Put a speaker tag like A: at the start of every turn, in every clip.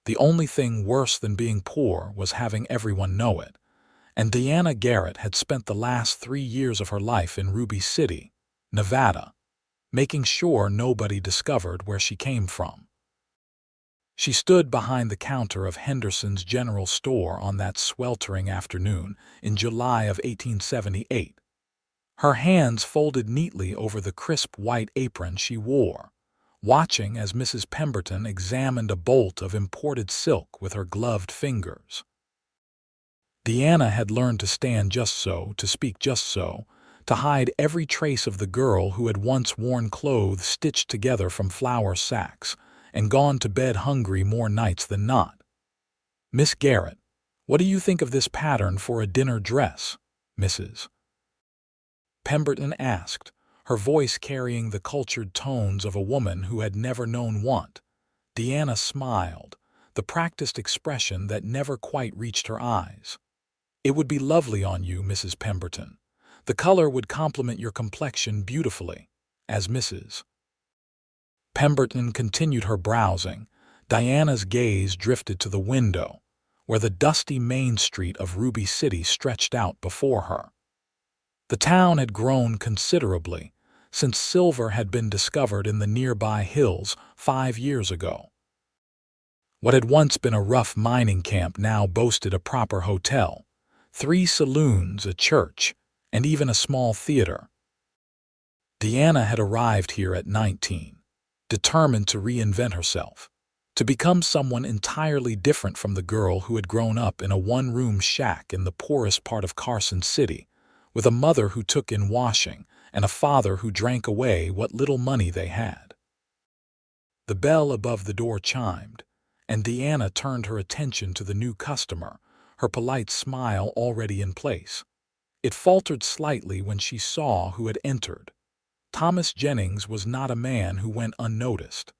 A: The only thing worse than being poor was having everyone know it. And Deanna Garrett had spent the last 3 years of her life in Ruby City, Nevada, making sure nobody discovered where she came from. She stood behind the counter of Henderson's General Store on that sweltering afternoon in July of 1878, her hands folded neatly over the crisp white apron she wore, watching as Mrs. Pemberton examined a bolt of imported silk with her gloved fingers. Deanna had learned to stand just so, to speak just so, to hide every trace of the girl who had once worn clothes stitched together from flour sacks and gone to bed hungry more nights than not. "Miss Garrett, what do you think of this pattern for a dinner dress, Mrs. Pemberton asked, her voice carrying the cultured tones of a woman who had never known want. Deanna smiled, the practiced expression that never quite reached her eyes. "It would be lovely on you, Mrs. Pemberton. The color would complement your complexion beautifully." As Mrs. Pemberton continued her browsing, Diana's gaze drifted to the window, where the dusty main street of Ruby City stretched out before her. The town had grown considerably since silver had been discovered in the nearby hills 5 years ago. What had once been a rough mining camp now boasted a proper hotel, 3 saloons, a church, and even a small theater. Deanna had arrived here at 19, determined to reinvent herself, to become someone entirely different from the girl who had grown up in a one-room shack in the poorest part of Carson City, with a mother who took in washing and a father who drank away what little money they had. The bell above the door chimed, and Deanna turned her attention to the new customer, her polite smile already in place. It faltered slightly when she saw who had entered. Thomas Jennings was not a man who went unnoticed.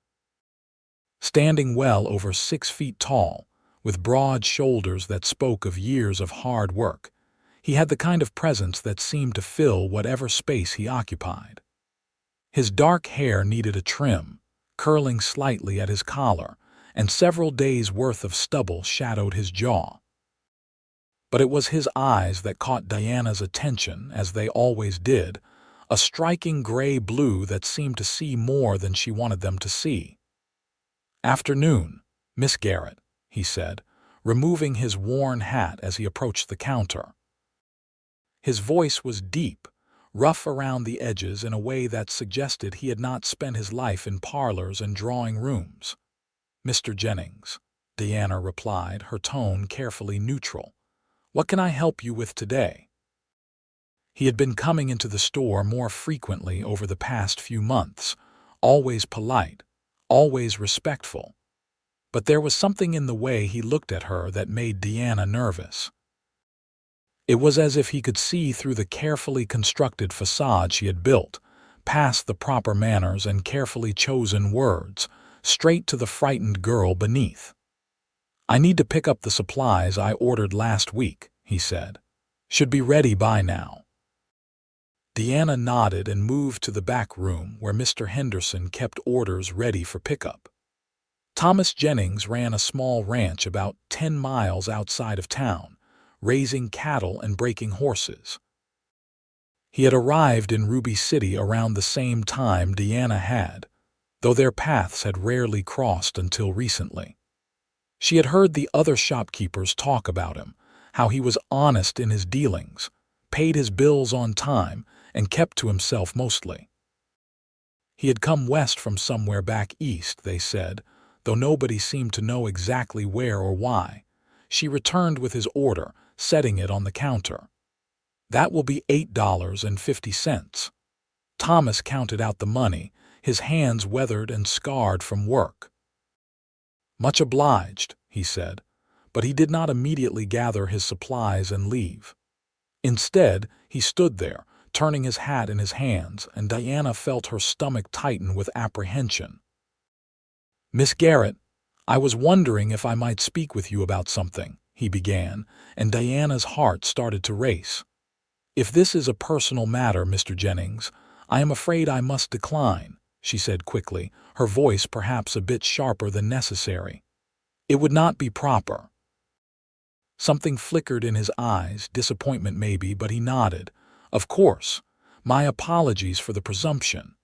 A: Standing well over 6 feet tall, with broad shoulders that spoke of years of hard work, he had the kind of presence that seemed to fill whatever space he occupied. His dark hair needed a trim, curling slightly at his collar, and several days' worth of stubble shadowed his jaw. But it was his eyes that caught Diana's attention, as they always did, a striking gray-blue that seemed to see more than she wanted them to see. "Afternoon, Miss Garrett," he said, removing his worn hat as he approached the counter. His voice was deep, rough around the edges in a way that suggested he had not spent his life in parlors and drawing rooms. "Mr. Jennings," Deanna replied, her tone carefully neutral. "What can I help you with today?" He had been coming into the store more frequently over the past few months, always polite, always respectful. But there was something in the way he looked at her that made Deanna nervous. It was as if he could see through the carefully constructed facade she had built, past the proper manners and carefully chosen words, straight to the frightened girl beneath. "I need to pick up the supplies I ordered last week," he said. "Should be ready by now." Deanna nodded and moved to the back room where Mr. Henderson kept orders ready for pickup. Thomas Jennings ran a small ranch about 10 miles outside of town, raising cattle and breaking horses. He had arrived in Ruby City around the same time Deanna had, though their paths had rarely crossed until recently. She had heard the other shopkeepers talk about him, how he was honest in his dealings, paid his bills on time, and kept to himself mostly. He had come west from somewhere back east, they said, though nobody seemed to know exactly where or why. She returned with his order, setting it on the counter. "That will be $8.50. Thomas counted out the money, his hands weathered and scarred from work. "Much obliged," he said, but he did not immediately gather his supplies and leave. Instead, he stood there, turning his hat in his hands, and Diana felt her stomach tighten with apprehension. "Miss Garrett, I was wondering if I might speak with you about something," he began, and Diana's heart started to race. "If this is a personal matter, Mr. Jennings, I am afraid I must decline," she said quickly, her voice perhaps a bit sharper than necessary. It would not be proper. Something flickered in his eyes, disappointment maybe, but he nodded. Of course. My apologies for the presumption.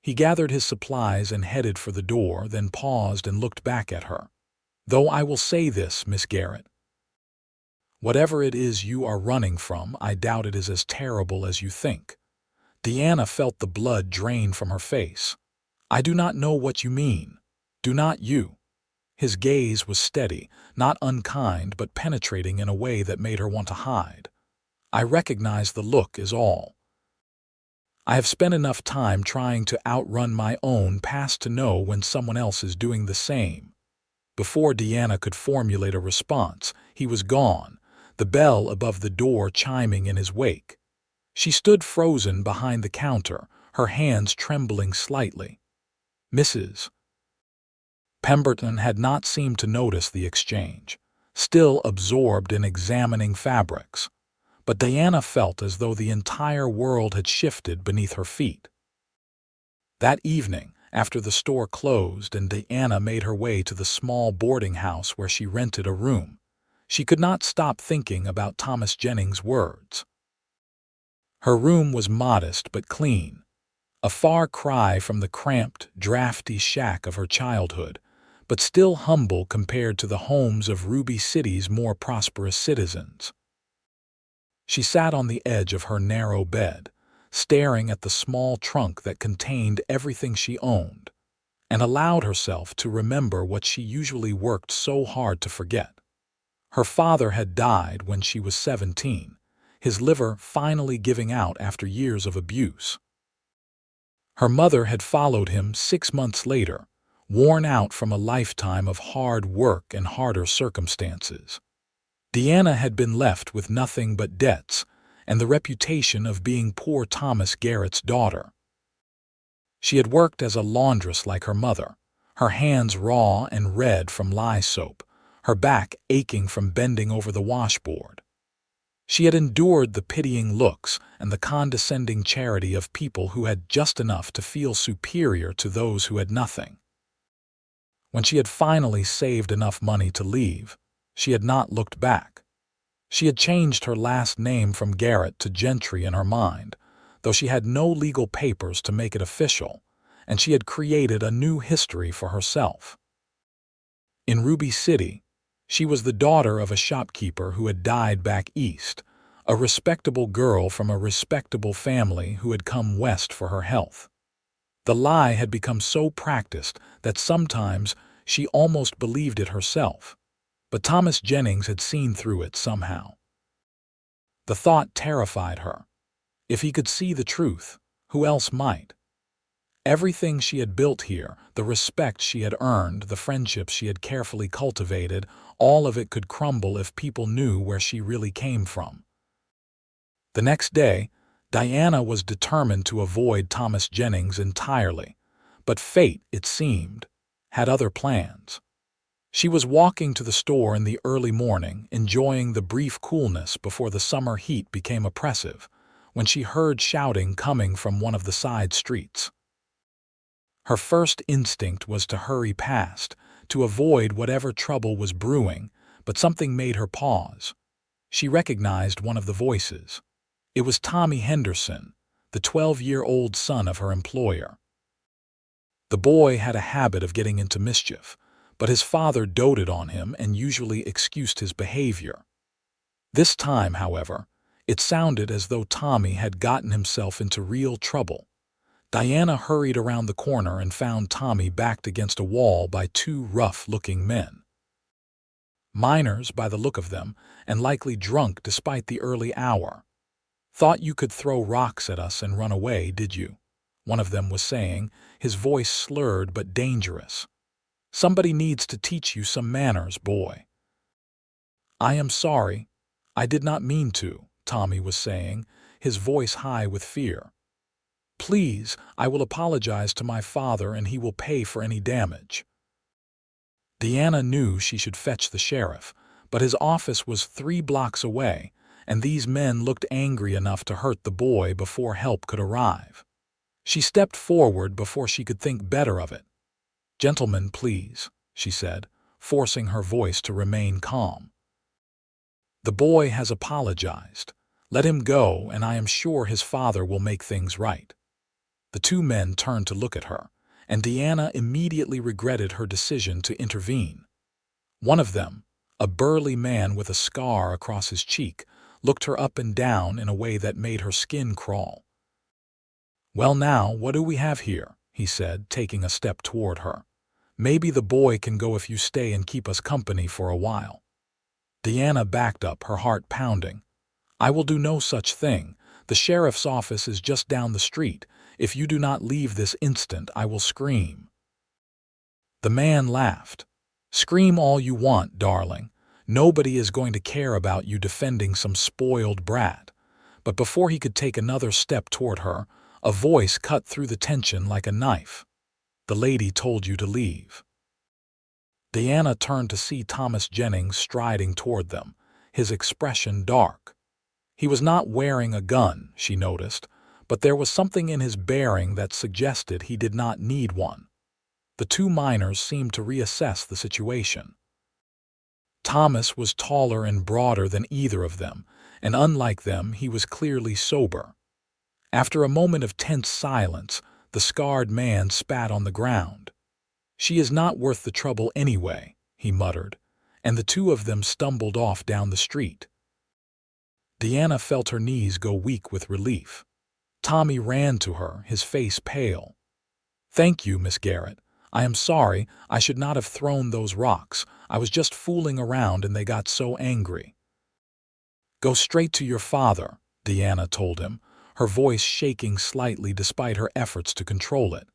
A: He gathered his supplies and headed for the door, then paused and looked back at her. Though I will say this, Miss Garrett. Whatever it is you are running from, I doubt it is as terrible as you think. Deanna felt the blood drain from her face. I do not know what you mean. Do not you? His gaze was steady, not unkind but penetrating in a way that made her want to hide. I recognize the look is all. I have spent enough time trying to outrun my own past to know when someone else is doing the same. Before Deanna could formulate a response, he was gone, the bell above the door chiming in his wake. She stood frozen behind the counter, her hands trembling slightly. Mrs. Pemberton had not seemed to notice the exchange, still absorbed in examining fabrics. But Diana felt as though the entire world had shifted beneath her feet. That evening, after the store closed and Diana made her way to the small boarding house where she rented a room, she could not stop thinking about Thomas Jennings' words. Her room was modest but clean, a far cry from the cramped, drafty shack of her childhood, but still humble compared to the homes of Ruby City's more prosperous citizens. She sat on the edge of her narrow bed, staring at the small trunk that contained everything she owned, and allowed herself to remember what she usually worked so hard to forget. Her father had died when she was 17, his liver finally giving out after years of abuse. Her mother had followed him 6 months later, worn out from a lifetime of hard work and harder circumstances. Deanna had been left with nothing but debts and the reputation of being poor Thomas Garrett's daughter. She had worked as a laundress like her mother, her hands raw and red from lye soap, her back aching from bending over the washboard. She had endured the pitying looks and the condescending charity of people who had just enough to feel superior to those who had nothing. When she had finally saved enough money to leave, she had not looked back. She had changed her last name from Garrett to Gentry in her mind, though she had no legal papers to make it official, and she had created a new history for herself. In Ruby City, she was the daughter of a shopkeeper who had died back east, a respectable girl from a respectable family who had come west for her health. The lie had become so practiced that sometimes she almost believed it herself, but Thomas Jennings had seen through it somehow. The thought terrified her. If he could see the truth, who else might? Everything she had built here, the respect she had earned, the friendships she had carefully cultivated, all of it could crumble if people knew where she really came from. The next day, Diana was determined to avoid Thomas Jennings entirely, but fate, it seemed, had other plans. She was walking to the store in the early morning, enjoying the brief coolness before the summer heat became oppressive, when she heard shouting coming from one of the side streets. Her first instinct was to hurry past, to avoid whatever trouble was brewing, but something made her pause. She recognized one of the voices. It was Tommy Henderson, the 12-year-old son of her employer. The boy had a habit of getting into mischief, but his father doted on him and usually excused his behavior. This time, however, it sounded as though Tommy had gotten himself into real trouble. Diana hurried around the corner and found Tommy backed against a wall by two rough-looking men. Minors, by the look of them, and likely drunk despite the early hour. "Thought you could throw rocks at us and run away, did you?" one of them was saying, his voice slurred but dangerous. "Somebody needs to teach you some manners, boy." "I am sorry. I did not mean to," Tommy was saying, his voice high with fear. "Please, I will apologize to my father and he will pay for any damage." Deanna knew she should fetch the sheriff, but his office was 3 blocks away, and these men looked angry enough to hurt the boy before help could arrive. She stepped forward before she could think better of it. "Gentlemen, please," she said, forcing her voice to remain calm. "The boy has apologized. Let him go, and I am sure his father will make things right." The two men turned to look at her, and Deanna immediately regretted her decision to intervene. One of them, a burly man with a scar across his cheek, looked her up and down in a way that made her skin crawl. "Well now, what do we have here?" he said, taking a step toward her. "Maybe the boy can go if you stay and keep us company for a while." Deanna backed up, her heart pounding. "I will do no such thing. The sheriff's office is just down the street. If you do not leave this instant, I will scream." The man laughed. "Scream all you want, darling. Nobody is going to care about you defending some spoiled brat." But before he could take another step toward her, a voice cut through the tension like a knife. "The lady told you to leave." Deanna turned to see Thomas Jennings striding toward them, his expression dark. He was not wearing a gun, she noticed, but there was something in his bearing that suggested he did not need one. The two miners seemed to reassess the situation. Thomas was taller and broader than either of them, and unlike them, he was clearly sober. After a moment of tense silence, the scarred man spat on the ground. "She is not worth the trouble anyway," he muttered, and the two of them stumbled off down the street. Deanna felt her knees go weak with relief. Tommy ran to her, his face pale. "Thank you, Miss Garrett. I am sorry. I should not have thrown those rocks. I was just fooling around and they got so angry." "Go straight to your father," Deanna told him, her voice shaking slightly despite her efforts to control it.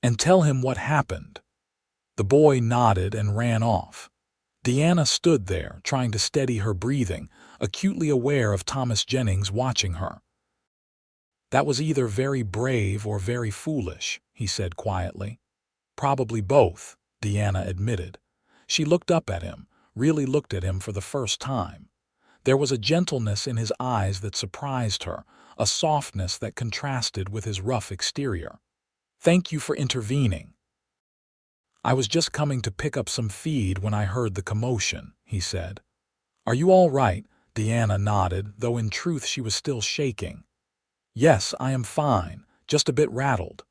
A: "And tell him what happened." The boy nodded and ran off. Deanna stood there, trying to steady her breathing, acutely aware of Thomas Jennings watching her. "That was either very brave or very foolish," he said quietly. "Probably both," Deanna admitted. She looked up at him, really looked at him for the first time. There was a gentleness in his eyes that surprised her, a softness that contrasted with his rough exterior. "Thank you for intervening." "I was just coming to pick up some feed when I heard the commotion," he said. "Are you all right?" Deanna nodded, though in truth she was still shaking. "Yes, I am fine, just a bit rattled."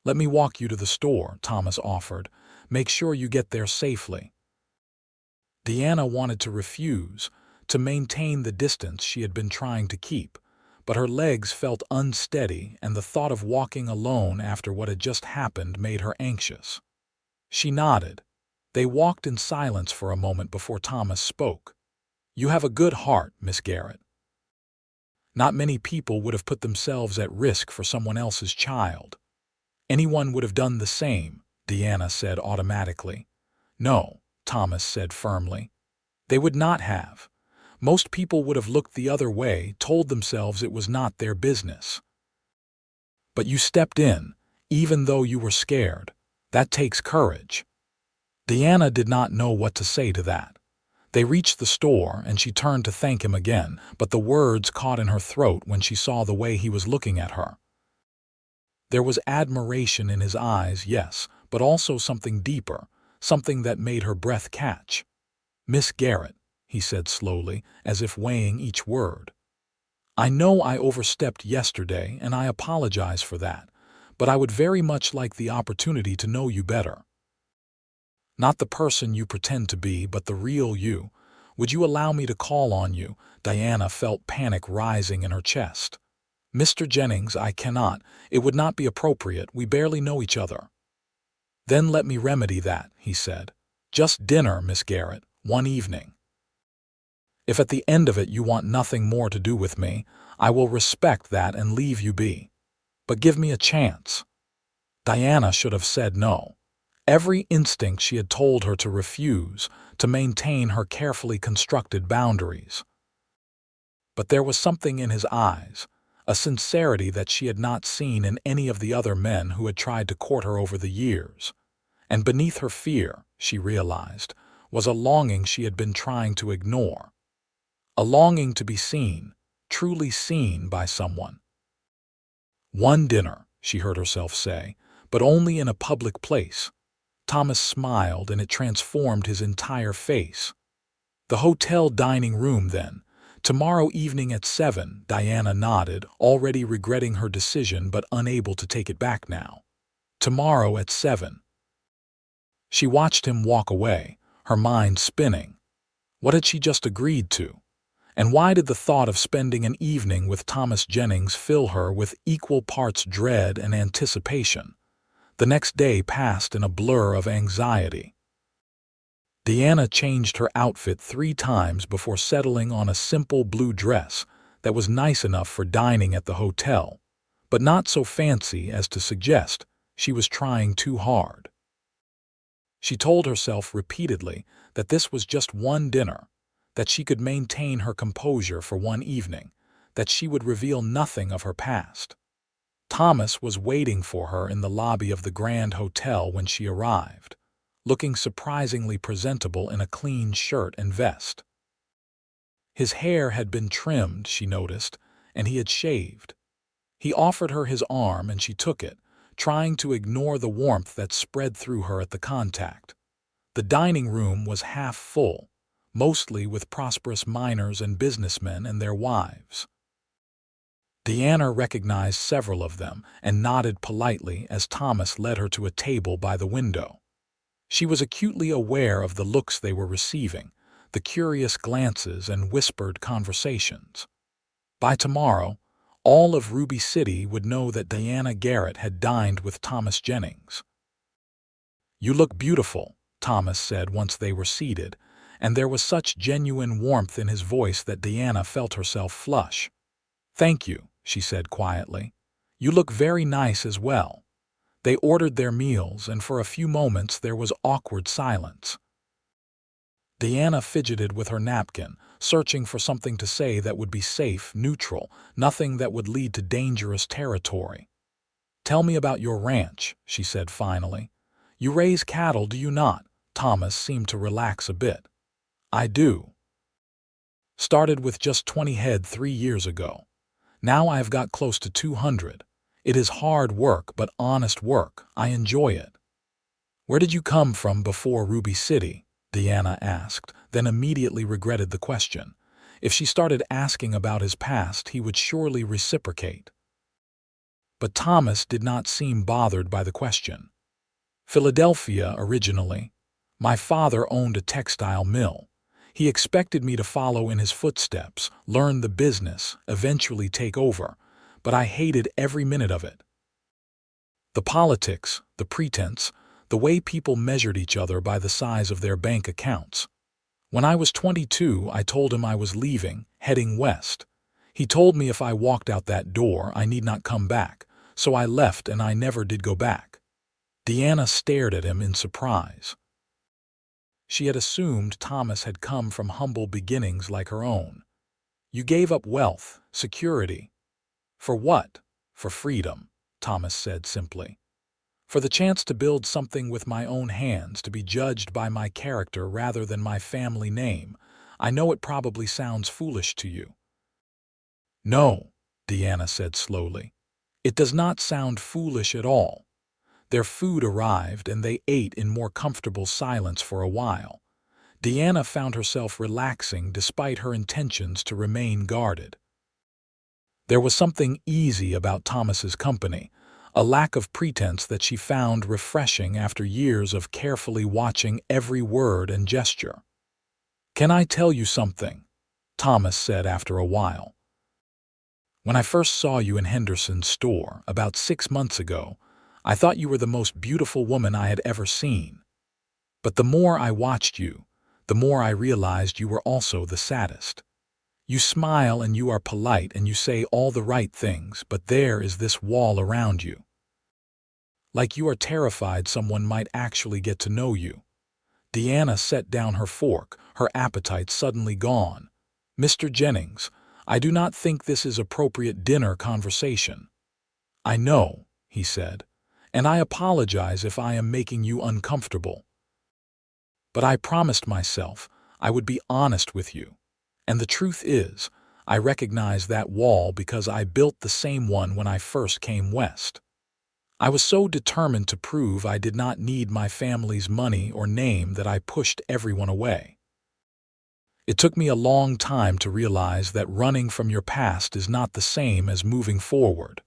A: "Let me walk you to the store," Thomas offered. "Make sure you get there safely." Deanna wanted to refuse, to maintain the distance she had been trying to keep, but her legs felt unsteady and the thought of walking alone after what had just happened made her anxious. She nodded. They walked in silence for a moment before Thomas spoke. "You have a good heart, Miss Garrett. Not many people would have put themselves at risk for someone else's child." "Anyone would have done the same," Deanna said automatically. "No," Thomas said firmly. "They would not have. Most people would have looked the other way, told themselves it was not their business. But you stepped in, even though you were scared. That takes courage." Deanna did not know what to say to that. They reached the store, and she turned to thank him again, but the words caught in her throat when she saw the way he was looking at her. There was admiration in his eyes, yes, but also something deeper, something that made her breath catch. "Miss Garrett," he said slowly, as if weighing each word. "I know I overstepped yesterday, and I apologize for that, but I would very much like the opportunity to know you better. Not the person you pretend to be, but the real you. Would you allow me to call on you?" Deanna felt panic rising in her chest. "Mr. Jennings, I cannot. It would not be appropriate. We barely know each other." "Then let me remedy that," he said. "Just dinner, Miss Garrett, one evening. If at the end of it you want nothing more to do with me, I will respect that and leave you be. But give me a chance." Deanna should have said no. Every instinct she had told her to refuse, to maintain her carefully constructed boundaries. But there was something in his eyes, a sincerity that she had not seen in any of the other men who had tried to court her over the years. And beneath her fear, she realized, was a longing she had been trying to ignore. A longing to be seen, truly seen by someone. "One dinner," she heard herself say, "but only in a public place." Thomas smiled, and it transformed his entire face. The hotel dining room, then. Tomorrow evening at 7, Diana nodded, already regretting her decision but unable to take it back now. Tomorrow at 7. She watched him walk away, her mind spinning. What had she just agreed to? And why did the thought of spending an evening with Thomas Jennings fill her with equal parts dread and anticipation? The next day passed in a blur of anxiety. Diana changed her outfit 3 times before settling on a simple blue dress that was nice enough for dining at the hotel, but not so fancy as to suggest she was trying too hard. She told herself repeatedly that this was just one dinner, that she could maintain her composure for one evening, that she would reveal nothing of her past. Thomas was waiting for her in the lobby of the Grand Hotel when she arrived, looking surprisingly presentable in a clean shirt and vest. His hair had been trimmed, she noticed, and he had shaved. He offered her his arm and she took it, trying to ignore the warmth that spread through her at the contact. The dining room was half full, mostly with prosperous miners and businessmen and their wives. Diana recognized several of them and nodded politely as Thomas led her to a table by the window. She was acutely aware of the looks they were receiving, the curious glances and whispered conversations. By tomorrow, all of Ruby City would know that Diana Garrett had dined with Thomas Jennings. "You look beautiful," Thomas said once they were seated, and there was such genuine warmth in his voice that Diana felt herself flush. "Thank you," she said quietly. "You look very nice as well." They ordered their meals, and for a few moments there was awkward silence. Diana fidgeted with her napkin, searching for something to say that would be safe, neutral, nothing that would lead to dangerous territory. "Tell me about your ranch," she said finally. "You raise cattle, do you not?" Thomas seemed to relax a bit. "I do. Started with just 20 head 3 years ago. Now I have got close to 200. It is hard work, but honest work. I enjoy it." "Where did you come from before Ruby City?" Diana asked, then immediately regretted the question. If she started asking about his past, he would surely reciprocate. But Thomas did not seem bothered by the question. "Philadelphia originally. My father owned a textile mill. He expected me to follow in his footsteps, learn the business, eventually take over, but I hated every minute of it. The politics, the pretense, the way people measured each other by the size of their bank accounts. When I was 22, I told him I was leaving, heading west. He told me if I walked out that door, I need not come back, so I left and I never did go back." Diana stared at him in surprise. She had assumed Thomas had come from humble beginnings like her own. "You gave up wealth, security." "For what?" "For freedom," Thomas said simply. "For the chance to build something with my own hands, to be judged by my character rather than my family name. I know it probably sounds foolish to you." "No," Diana said slowly. "It does not sound foolish at all." Their food arrived and they ate in more comfortable silence for a while. Diana found herself relaxing despite her intentions to remain guarded. There was something easy about Thomas's company, a lack of pretense that she found refreshing after years of carefully watching every word and gesture. "Can I tell you something?" Thomas said after a while. "When I first saw you in Henderson's store, about 6 months ago, I thought you were the most beautiful woman I had ever seen. But the more I watched you, the more I realized you were also the saddest. You smile and you are polite and you say all the right things, but there is this wall around you. Like you are terrified someone might actually get to know you." Diana set down her fork, her appetite suddenly gone. "Mr. Jennings, I do not think this is appropriate dinner conversation." "I know," he said, "and I apologize if I am making you uncomfortable. But I promised myself I would be honest with you. And the truth is, I recognize that wall because I built the same one when I first came west. I was so determined to prove I did not need my family's money or name that I pushed everyone away. It took me a long time to realize that running from your past is not the same as moving forward.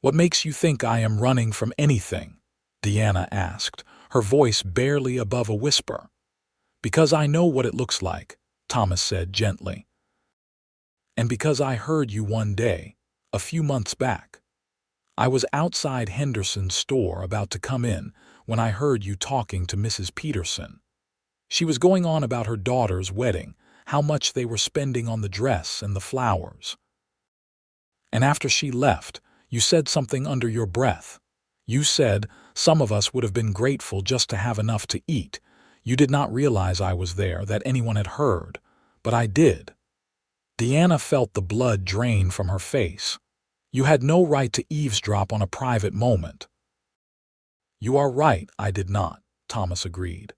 A: What makes you think I am running from anything? Deanna asked, her voice barely above a whisper. Because I know what it looks like, Thomas said gently. And because I heard you one day, a few months back. I was outside Henderson's store about to come in when I heard you talking to Mrs. Peterson. She was going on about her daughter's wedding, how much they were spending on the dress and the flowers. And after she left, you said something under your breath. You said some of us would have been grateful just to have enough to eat. You did not realize I was there, that anyone had heard, but I did. Deanna felt the blood drain from her face. You had no right to eavesdrop on a private moment. You are right, I did not, Thomas agreed.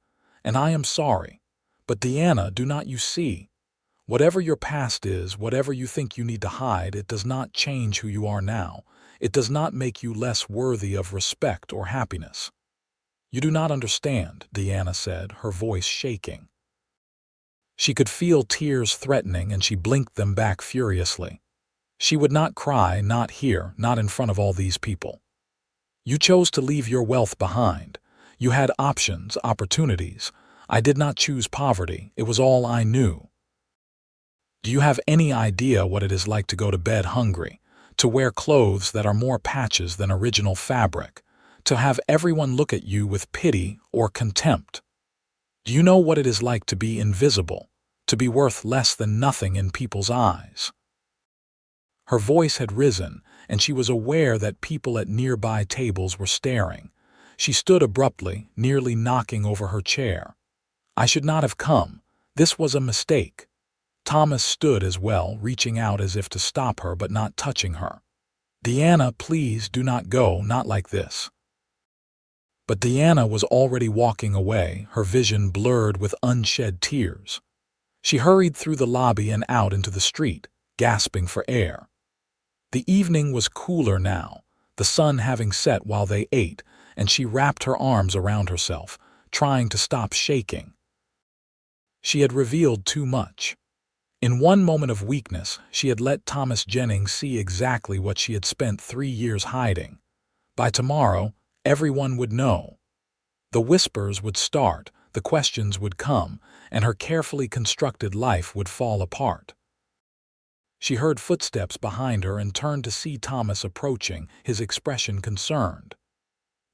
A: And I am sorry. But Deanna, do not you see? Whatever your past is, whatever you think you need to hide, it does not change who you are now. It does not make you less worthy of respect or happiness. You do not understand, Deanna said, her voice shaking. She could feel tears threatening, and she blinked them back furiously. She would not cry, not here, not in front of all these people. You chose to leave your wealth behind. You had options, opportunities. I did not choose poverty. It was all I knew. Do you have any idea what it is like to go to bed hungry, to wear clothes that are more patches than original fabric, to have everyone look at you with pity or contempt? Do you know what it is like to be invisible, to be worth less than nothing in people's eyes? Her voice had risen, and she was aware that people at nearby tables were staring. She stood abruptly, nearly knocking over her chair. I should not have come. This was a mistake. Thomas stood as well, reaching out as if to stop her but not touching her. Deanna, please do not go, not like this. But Deanna was already walking away, her vision blurred with unshed tears. She hurried through the lobby and out into the street, gasping for air. The evening was cooler now, the sun having set while they ate, and she wrapped her arms around herself, trying to stop shaking. She had revealed too much. In one moment of weakness, she had let Thomas Jennings see exactly what she had spent 3 years hiding. By tomorrow, everyone would know. The whispers would start, the questions would come, and her carefully constructed life would fall apart. She heard footsteps behind her and turned to see Thomas approaching, his expression concerned.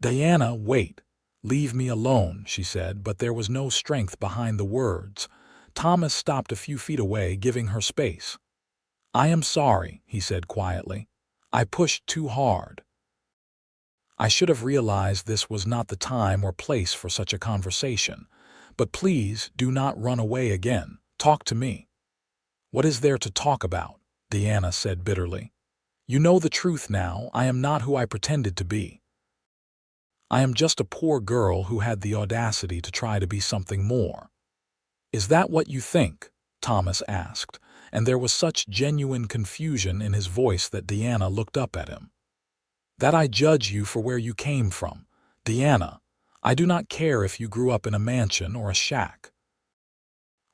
A: Deanna, wait. Leave me alone, she said, but there was no strength behind the words. Thomas stopped a few feet away, giving her space. I am sorry, he said quietly. I pushed too hard. I should have realized this was not the time or place for such a conversation. But please do not run away again. Talk to me. What is there to talk about? Deanna said bitterly. You know the truth now. I am not who I pretended to be. I am just a poor girl who had the audacity to try to be something more. Is that what you think? Thomas asked, and there was such genuine confusion in his voice that Deanna looked up at him. That I judge you for where you came from. Deanna, I do not care if you grew up in a mansion or a shack.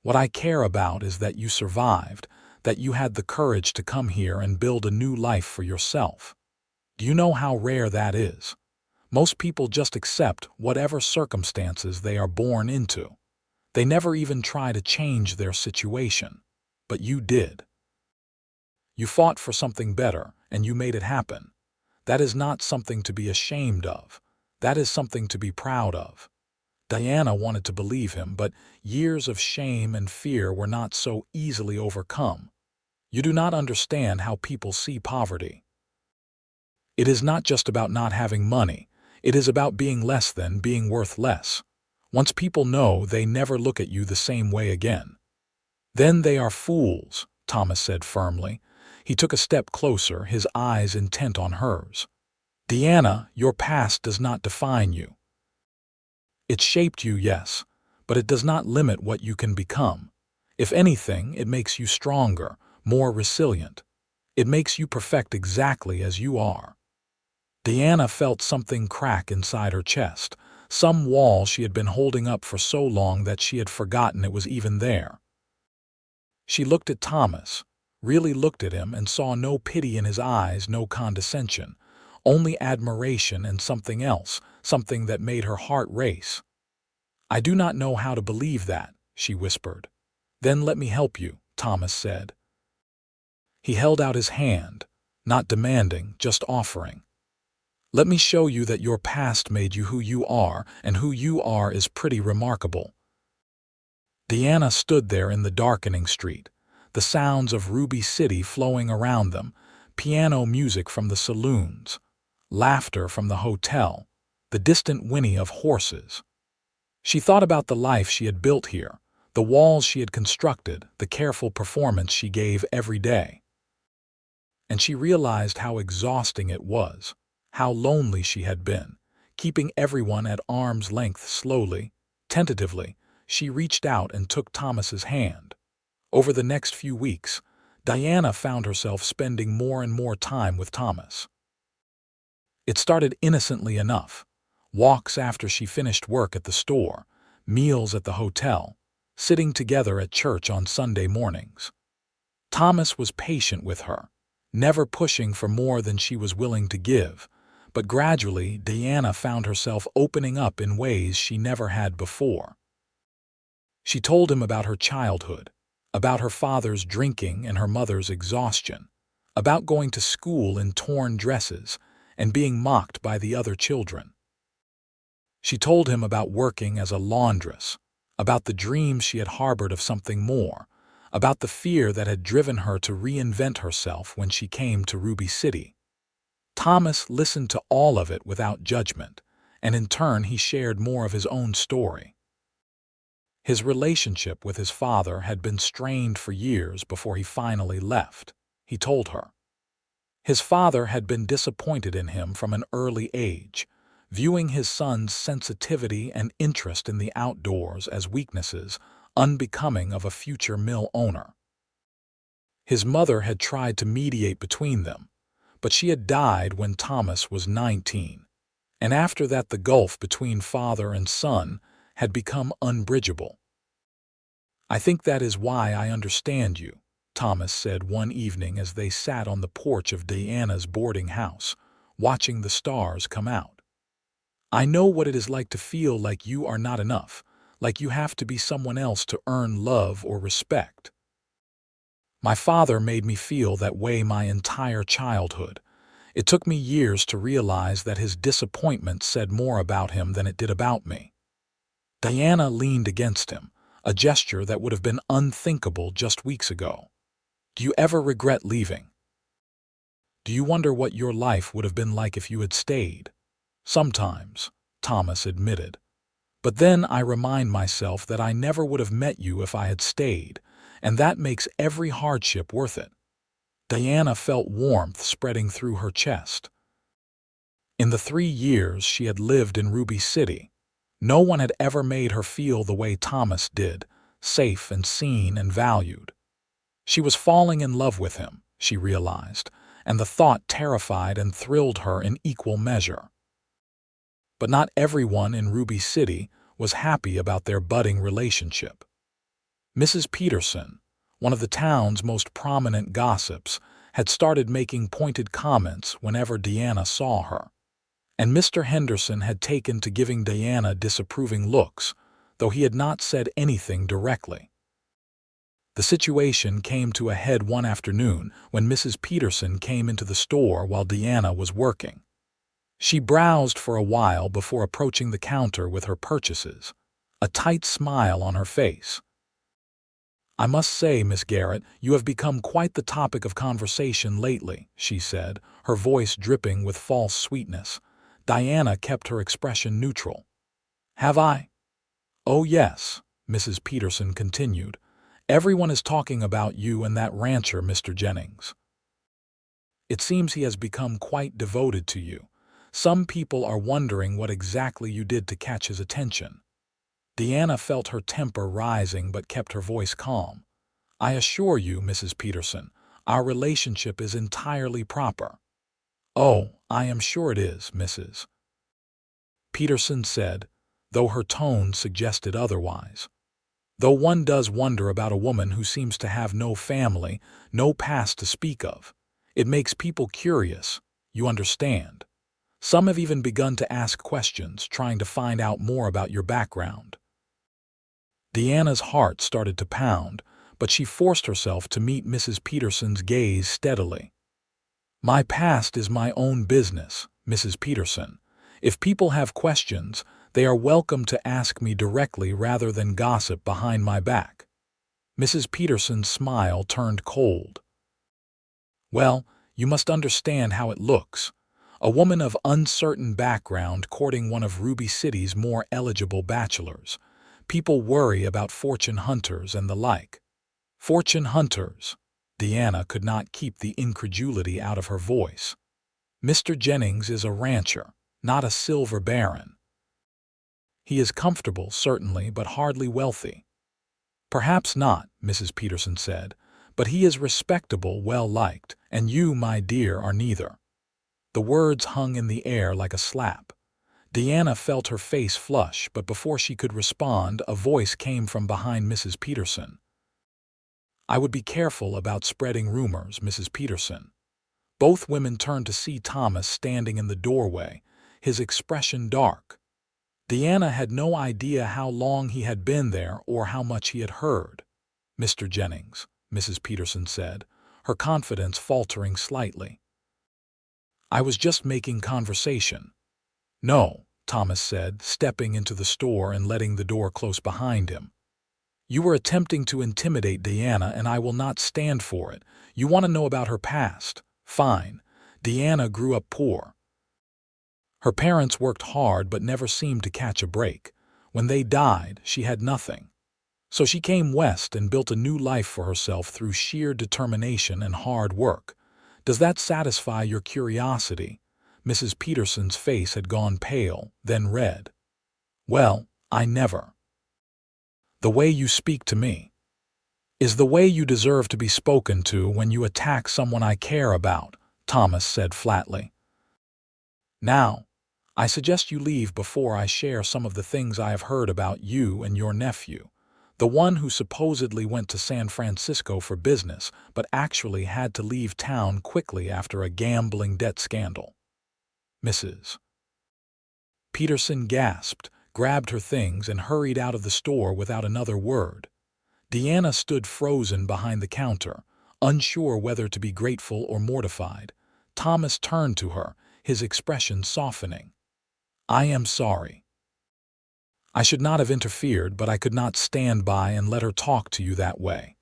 A: What I care about is that you survived, that you had the courage to come here and build a new life for yourself. Do you know how rare that is? Most people just accept whatever circumstances they are born into. They never even try to change their situation. But you did. You fought for something better, and you made it happen. That is not something to be ashamed of. That is something to be proud of. Deanna wanted to believe him, but years of shame and fear were not so easily overcome. You do not understand how people see poverty. It is not just about not having money. It is about being less than, being worth less. Once people know, they never look at you the same way again. Then they are fools, Thomas said firmly. He took a step closer, his eyes intent on hers. Deanna, your past does not define you. It shaped you, yes, but it does not limit what you can become. If anything, it makes you stronger, more resilient. It makes you perfect exactly as you are. Deanna felt something crack inside her chest, some wall she had been holding up for so long that she had forgotten it was even there. She looked at Thomas, really looked at him, and saw no pity in his eyes, no condescension, only admiration and something else, something that made her heart race. "I do not know how to believe that," she whispered. "Then let me help you," Thomas said. He held out his hand, not demanding, just offering. "Let me show you that your past made you who you are, and who you are is pretty remarkable." Deanna stood there in the darkening street, the sounds of Ruby City flowing around them, piano music from the saloons, laughter from the hotel, the distant whinny of horses. She thought about the life she had built here, the walls she had constructed, the careful performance she gave every day. And she realized how exhausting it was, how lonely she had been, keeping everyone at arm's length. Slowly, tentatively, she reached out and took Thomas's hand. Over the next few weeks, Deanna found herself spending more and more time with Thomas. It started innocently enough: walks after she finished work at the store, meals at the hotel, sitting together at church on Sunday mornings. Thomas was patient with her, never pushing for more than she was willing to give, but gradually Deanna found herself opening up in ways she never had before. She told him about her childhood, about her father's drinking and her mother's exhaustion, about going to school in torn dresses and being mocked by the other children. She told him about working as a laundress, about the dreams she had harbored of something more, about the fear that had driven her to reinvent herself when she came to Ruby City. Thomas listened to all of it without judgment, and in turn he shared more of his own story. His relationship with his father had been strained for years before he finally left, he told her. His father had been disappointed in him from an early age, viewing his son's sensitivity and interest in the outdoors as weaknesses unbecoming of a future mill owner. His mother had tried to mediate between them, but she had died when Thomas was 19, and after that the gulf between father and son had become unbridgeable. "I think that is why I understand you," Thomas said one evening as they sat on the porch of Deanna's boarding house, watching the stars come out. "I know what it is like to feel like you are not enough, like you have to be someone else to earn love or respect. My father made me feel that way my entire childhood. It took me years to realize that his disappointment said more about him than it did about me." Deanna leaned against him, a gesture that would have been unthinkable just weeks ago. "Do you ever regret leaving? Do you wonder what your life would have been like if you had stayed?" "Sometimes," Thomas admitted. "But then I remind myself that I never would have met you if I had stayed, and that makes every hardship worth it." Deanna felt warmth spreading through her chest. In the 3 years she had lived in Ruby City, no one had ever made her feel the way Thomas did, safe and seen and valued. She was falling in love with him, she realized, and the thought terrified and thrilled her in equal measure. But not everyone in Ruby City was happy about their budding relationship. Mrs. Peterson, one of the town's most prominent gossips, had started making pointed comments whenever Deanna saw her. And Mr. Henderson had taken to giving Deanna disapproving looks, though he had not said anything directly. The situation came to a head one afternoon when Mrs. Peterson came into the store while Deanna was working. She browsed for a while before approaching the counter with her purchases, a tight smile on her face. "I must say, Miss Garrett, you have become quite the topic of conversation lately," she said, her voice dripping with false sweetness. Deanna kept her expression neutral. "Have I?" "Oh yes," Mrs. Peterson continued. "Everyone is talking about you and that rancher, Mr. Jennings. It seems he has become quite devoted to you. Some people are wondering what exactly you did to catch his attention." Deanna felt her temper rising but kept her voice calm. "I assure you, Mrs. Peterson, our relationship is entirely proper." "Oh, I am sure it is, Mrs. Peterson said, though her tone suggested otherwise. Though one does wonder about a woman who seems to have no family, no past to speak of. It makes people curious, you understand. Some have even begun to ask questions, trying to find out more about your background." Deanna's heart started to pound, but she forced herself to meet Mrs. Peterson's gaze steadily. "My past is my own business, Mrs. Peterson. If people have questions, they are welcome to ask me directly rather than gossip behind my back." Mrs. Peterson's smile turned cold. "Well, you must understand how it looks. A woman of uncertain background courting one of Ruby City's more eligible bachelors. People worry about fortune hunters and the like." "Fortune hunters?" Deanna could not keep the incredulity out of her voice. "Mr. Jennings is a rancher, not a silver baron. He is comfortable, certainly, but hardly wealthy." "Perhaps not," Mrs. Peterson said, "but he is respectable, well-liked, and you, my dear, are neither." The words hung in the air like a slap. Deanna felt her face flush, but before she could respond, a voice came from behind Mrs. Peterson. "I would be careful about spreading rumors, Mrs. Peterson." Both women turned to see Thomas standing in the doorway, his expression dark. Deanna had no idea how long he had been there or how much he had heard. "Mr. Jennings," Mrs. Peterson said, her confidence faltering slightly. "I was just making conversation." "No," Thomas said, stepping into the store and letting the door close behind him. "You were attempting to intimidate Deanna, and I will not stand for it. You want to know about her past? Fine. Deanna grew up poor. Her parents worked hard but never seemed to catch a break. When they died, she had nothing. So she came west and built a new life for herself through sheer determination and hard work. Does that satisfy your curiosity?" Mrs. Peterson's face had gone pale, then red. "Well, I never. The way you speak to me is the way you deserve to be spoken to when you attack someone I care about," Thomas said flatly. "Now, I suggest you leave before I share some of the things I have heard about you and your nephew, the one who supposedly went to San Francisco for business but actually had to leave town quickly after a gambling debt scandal." Mrs. Peterson gasped, grabbed her things, and hurried out of the store without another word. Deanna stood frozen behind the counter, unsure whether to be grateful or mortified. Thomas turned to her, his expression softening. "I am sorry. I should not have interfered, but I could not stand by and let her talk to you that way."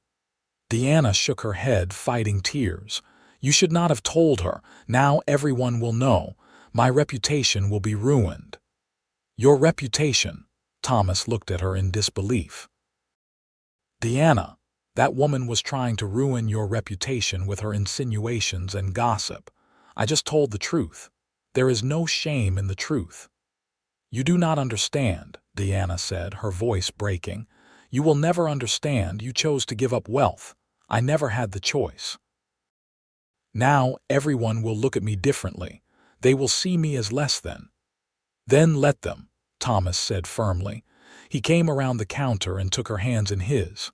A: Deanna shook her head, fighting tears. "You should not have told her. Now everyone will know. My reputation will be ruined." "Your reputation?" Thomas looked at her in disbelief. "Deanna, that woman was trying to ruin your reputation with her insinuations and gossip. I just told the truth. There is no shame in the truth." "You do not understand," Deanna said, her voice breaking. "You will never understand. You chose to give up wealth. I never had the choice. Now everyone will look at me differently. They will see me as less than." "Then let them," Thomas said firmly. He came around the counter and took her hands in his.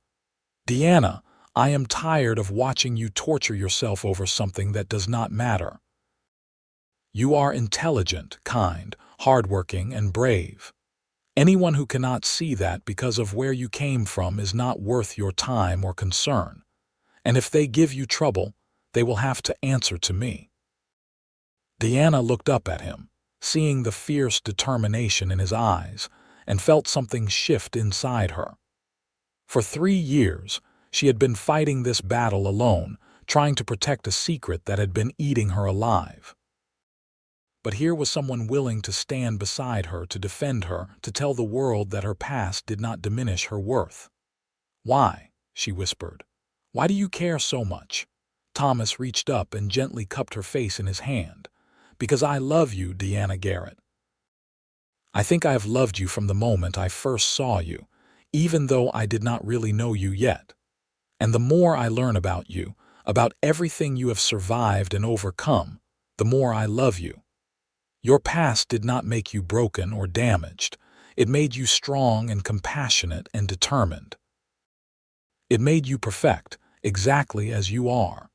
A: "Deanna, I am tired of watching you torture yourself over something that does not matter. You are intelligent, kind, hardworking, and brave. Anyone who cannot see that because of where you came from is not worth your time or concern. And if they give you trouble, they will have to answer to me." Deanna looked up at him, seeing the fierce determination in his eyes, and felt something shift inside her. For 3 years, she had been fighting this battle alone, trying to protect a secret that had been eating her alive. But here was someone willing to stand beside her, to defend her, to tell the world that her past did not diminish her worth. "Why?" she whispered. "Why do you care so much?" Thomas reached up and gently cupped her face in his hand. "Because I love you, Deanna Garrett. I think I have loved you from the moment I first saw you, even though I did not really know you yet. And the more I learn about you, about everything you have survived and overcome, the more I love you. Your past did not make you broken or damaged. It made you strong and compassionate and determined. It made you perfect, exactly as you are.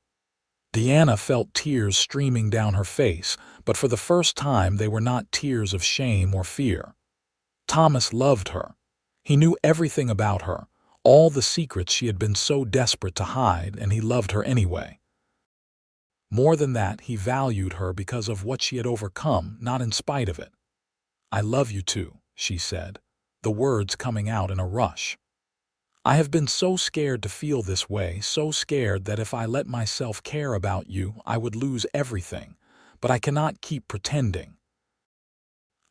A: Deanna felt tears streaming down her face, but for the first time they were not tears of shame or fear. Thomas loved her. He knew everything about her, all the secrets she had been so desperate to hide, and he loved her anyway. More than that, he valued her because of what she had overcome, not in spite of it. "I love you too," she said, the words coming out in a rush. "I have been so scared to feel this way, so scared that if I let myself care about you, I would lose everything. But I cannot keep pretending.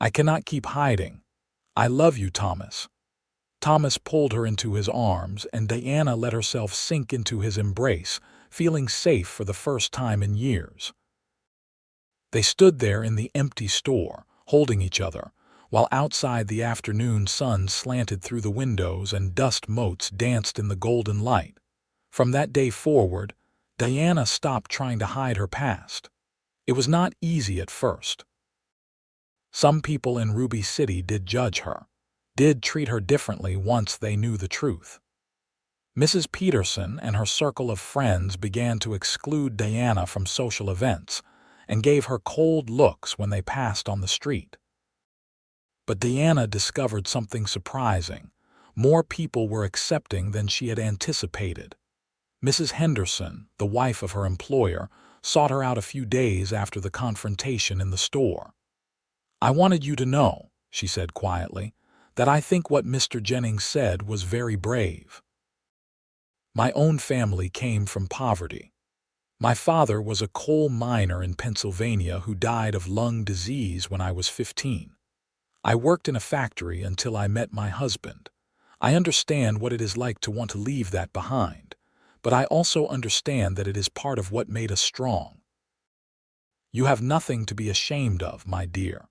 A: I cannot keep hiding. I love you, Thomas." Thomas pulled her into his arms, and Diana let herself sink into his embrace, feeling safe for the first time in years. They stood there in the empty store, holding each other, while outside the afternoon sun slanted through the windows and dust motes danced in the golden light. From that day forward, Diana stopped trying to hide her past. It was not easy at first. Some people in Ruby City did judge her, did treat her differently once they knew the truth. Mrs. Peterson and her circle of friends began to exclude Diana from social events and gave her cold looks when they passed on the street. But Diana discovered something surprising. More people were accepting than she had anticipated. Mrs. Henderson, the wife of her employer, sought her out a few days after the confrontation in the store. "I wanted you to know," she said quietly, "that I think what Mr. Jennings said was very brave. My own family came from poverty. My father was a coal miner in Pennsylvania who died of lung disease when I was 15. I worked in a factory until I met my husband. I understand what it is like to want to leave that behind, but I also understand that it is part of what made us strong. You have nothing to be ashamed of, my dear."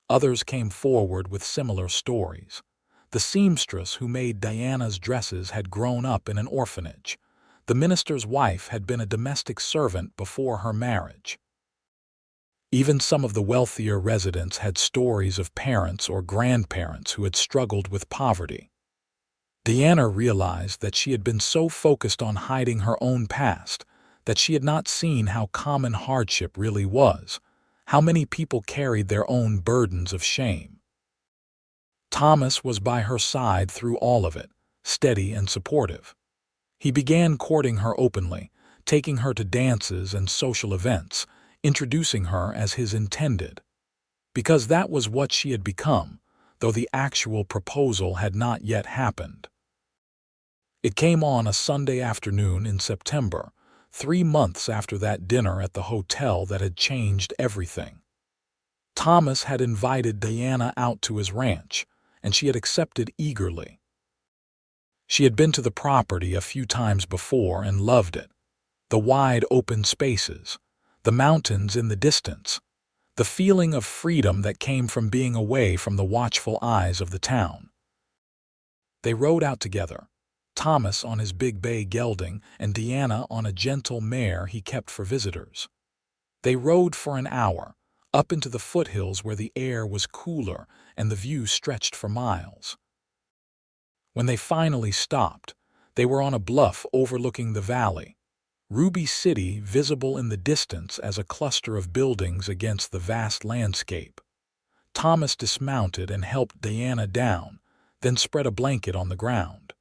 A: Others came forward with similar stories. The seamstress who made Diana's dresses had grown up in an orphanage. The minister's wife had been a domestic servant before her marriage. Even some of the wealthier residents had stories of parents or grandparents who had struggled with poverty. Diana realized that she had been so focused on hiding her own past that she had not seen how common hardship really was, how many people carried their own burdens of shame. Thomas was by her side through all of it, steady and supportive. He began courting her openly, taking her to dances and social events, introducing her as his intended. Because that was what she had become, though the actual proposal had not yet happened. It came on a Sunday afternoon in September, 3 months after that dinner at the hotel that had changed everything. Thomas had invited Diana out to his ranch, and she had accepted eagerly. She had been to the property a few times before and loved it. The wide open spaces, the mountains in the distance, the feeling of freedom that came from being away from the watchful eyes of the town. They rode out together, Thomas on his big bay gelding and Diana on a gentle mare he kept for visitors. They rode for an hour, up into the foothills where the air was cooler and the view stretched for miles. When they finally stopped, they were on a bluff overlooking the valley, Ruby City visible in the distance as a cluster of buildings against the vast landscape. Thomas dismounted and helped Diana down, then spread a blanket on the ground.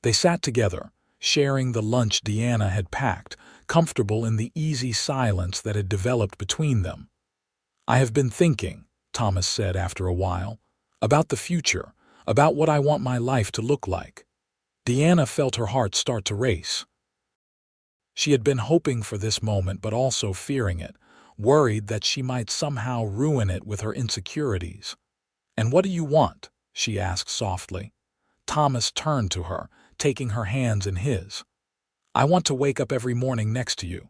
A: They sat together, sharing the lunch Diana had packed, comfortable in the easy silence that had developed between them. "I have been thinking," Thomas said after a while, "about the future, about what I want my life to look like." Diana felt her heart start to race. She had been hoping for this moment but also fearing it, worried that she might somehow ruin it with her insecurities. "And what do you want?" she asked softly. Thomas turned to her, taking her hands in his. "I want to wake up every morning next to you.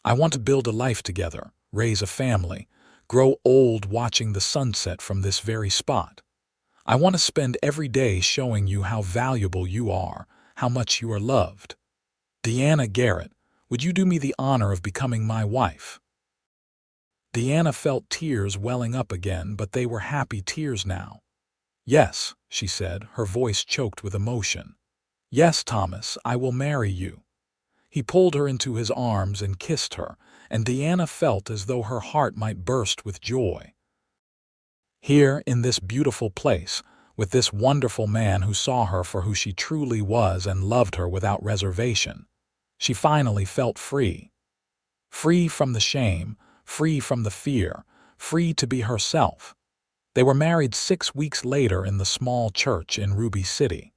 A: I want to build a life together, raise a family, grow old watching the sunset from this very spot. I want to spend every day showing you how valuable you are, how much you are loved." Diana Garrett, Would you do me the honor of becoming my wife?" Deanna felt tears welling up again, but they were happy tears now. "Yes," she said, her voice choked with emotion. "Yes, Thomas, I will marry you." He pulled her into his arms and kissed her, and Deanna felt as though her heart might burst with joy. Here, in this beautiful place, with this wonderful man who saw her for who she truly was and loved her without reservation, she finally felt free. Free from the shame, free from the fear, free to be herself. They were married 6 weeks later in the small church in Ruby City.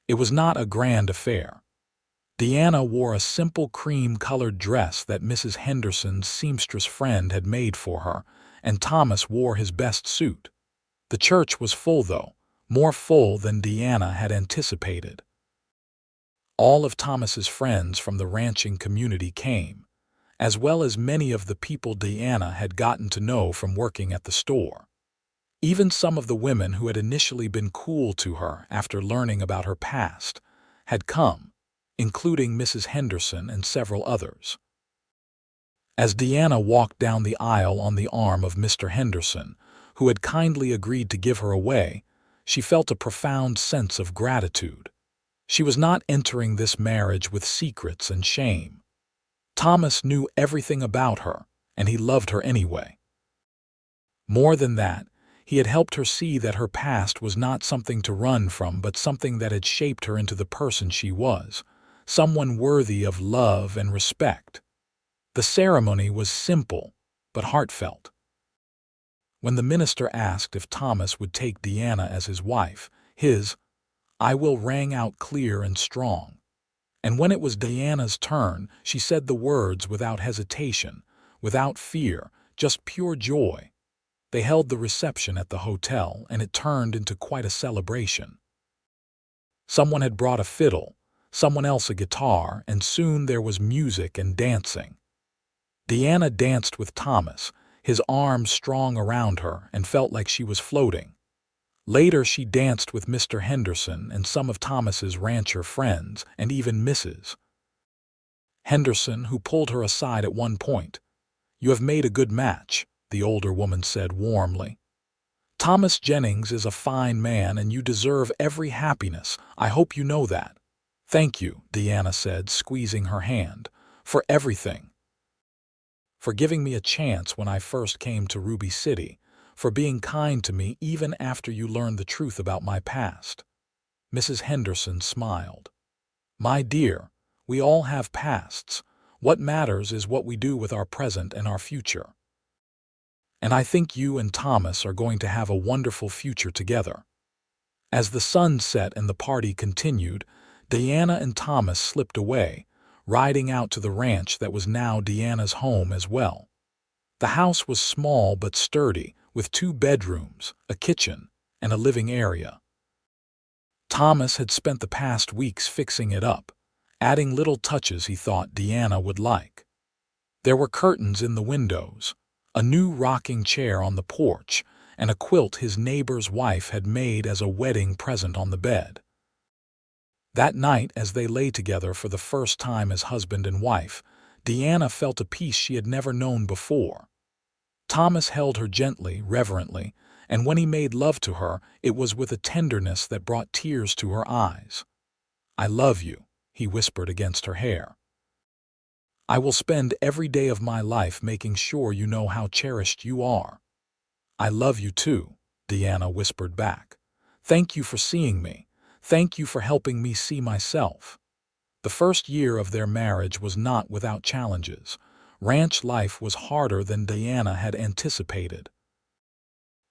A: It was not a grand affair. Deanna wore a simple cream-colored dress that Mrs. Henderson's seamstress friend had made for her, and Thomas wore his best suit. The church was full, though, more full than Deanna had anticipated. All of Thomas's friends from the ranching community came, as well as many of the people Deanna had gotten to know from working at the store. Even some of the women who had initially been cool to her after learning about her past had come, including Mrs. Henderson and several others. As Deanna walked down the aisle on the arm of Mr. Henderson, who had kindly agreed to give her away, she felt a profound sense of gratitude. She was not entering this marriage with secrets and shame. Thomas knew everything about her, and he loved her anyway. More than that, he had helped her see that her past was not something to run from, but something that had shaped her into the person she was, someone worthy of love and respect. The ceremony was simple, but heartfelt. When the minister asked if Thomas would take Deanna as his wife, his "I will" rang out clear and strong. And when it was Deanna's turn, she said the words without hesitation, without fear, just pure joy. They held the reception at the hotel, and it turned into quite a celebration. Someone had brought a fiddle, someone else a guitar, and soon there was music and dancing. Deanna danced with Thomas, his arms strong around her, and felt like she was floating. Later she danced with Mr. Henderson and some of Thomas's rancher friends, and even Mrs. Henderson, who pulled her aside at one point. "You have made a good match," the older woman said warmly. "Thomas Jennings is a fine man, and you deserve every happiness. I hope you know that." "Thank you," Deanna said, squeezing her hand, "for everything. For giving me a chance when I first came to Ruby City, for being kind to me even after you learned the truth about my past." Mrs. Henderson smiled. "My dear, we all have pasts. What matters is what we do with our present and our future. And I think you and Thomas are going to have a wonderful future together." As the sun set and the party continued, Deanna and Thomas slipped away, riding out to the ranch that was now Deanna's home as well. The house was small but sturdy, with 2 bedrooms, a kitchen, and a living area. Thomas had spent the past weeks fixing it up, adding little touches he thought Deanna would like. There were curtains in the windows, a new rocking chair on the porch, and a quilt his neighbor's wife had made as a wedding present on the bed. That night, as they lay together for the first time as husband and wife, Deanna felt a peace she had never known before. Thomas held her gently, reverently, and when he made love to her, it was with a tenderness that brought tears to her eyes. "I love you," he whispered against her hair. "I will spend every day of my life making sure you know how cherished you are." "I love you too," Deanna whispered back. "Thank you for seeing me. Thank you for helping me see myself." The first year of their marriage was not without challenges. Ranch life was harder than Deanna had anticipated.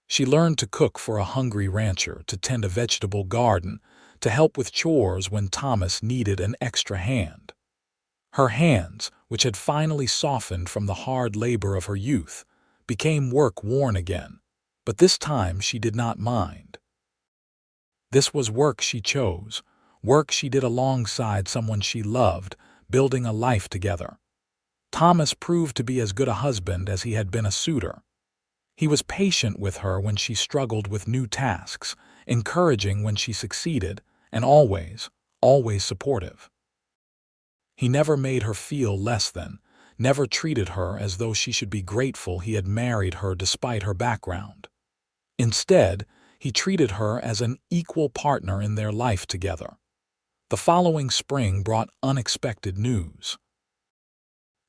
A: She learned to cook for a hungry rancher, to tend a vegetable garden, to help with chores when Thomas needed an extra hand. Her hands, which had finally softened from the hard labor of her youth, became work-worn again, but this time she did not mind. This was work she chose, work she did alongside someone she loved, building a life together. Thomas proved to be as good a husband as he had been a suitor. He was patient with her when she struggled with new tasks, encouraging when she succeeded, and always, always supportive. He never made her feel less than, never treated her as though she should be grateful he had married her despite her background. Instead, he treated her as an equal partner in their life together. The following spring brought unexpected news.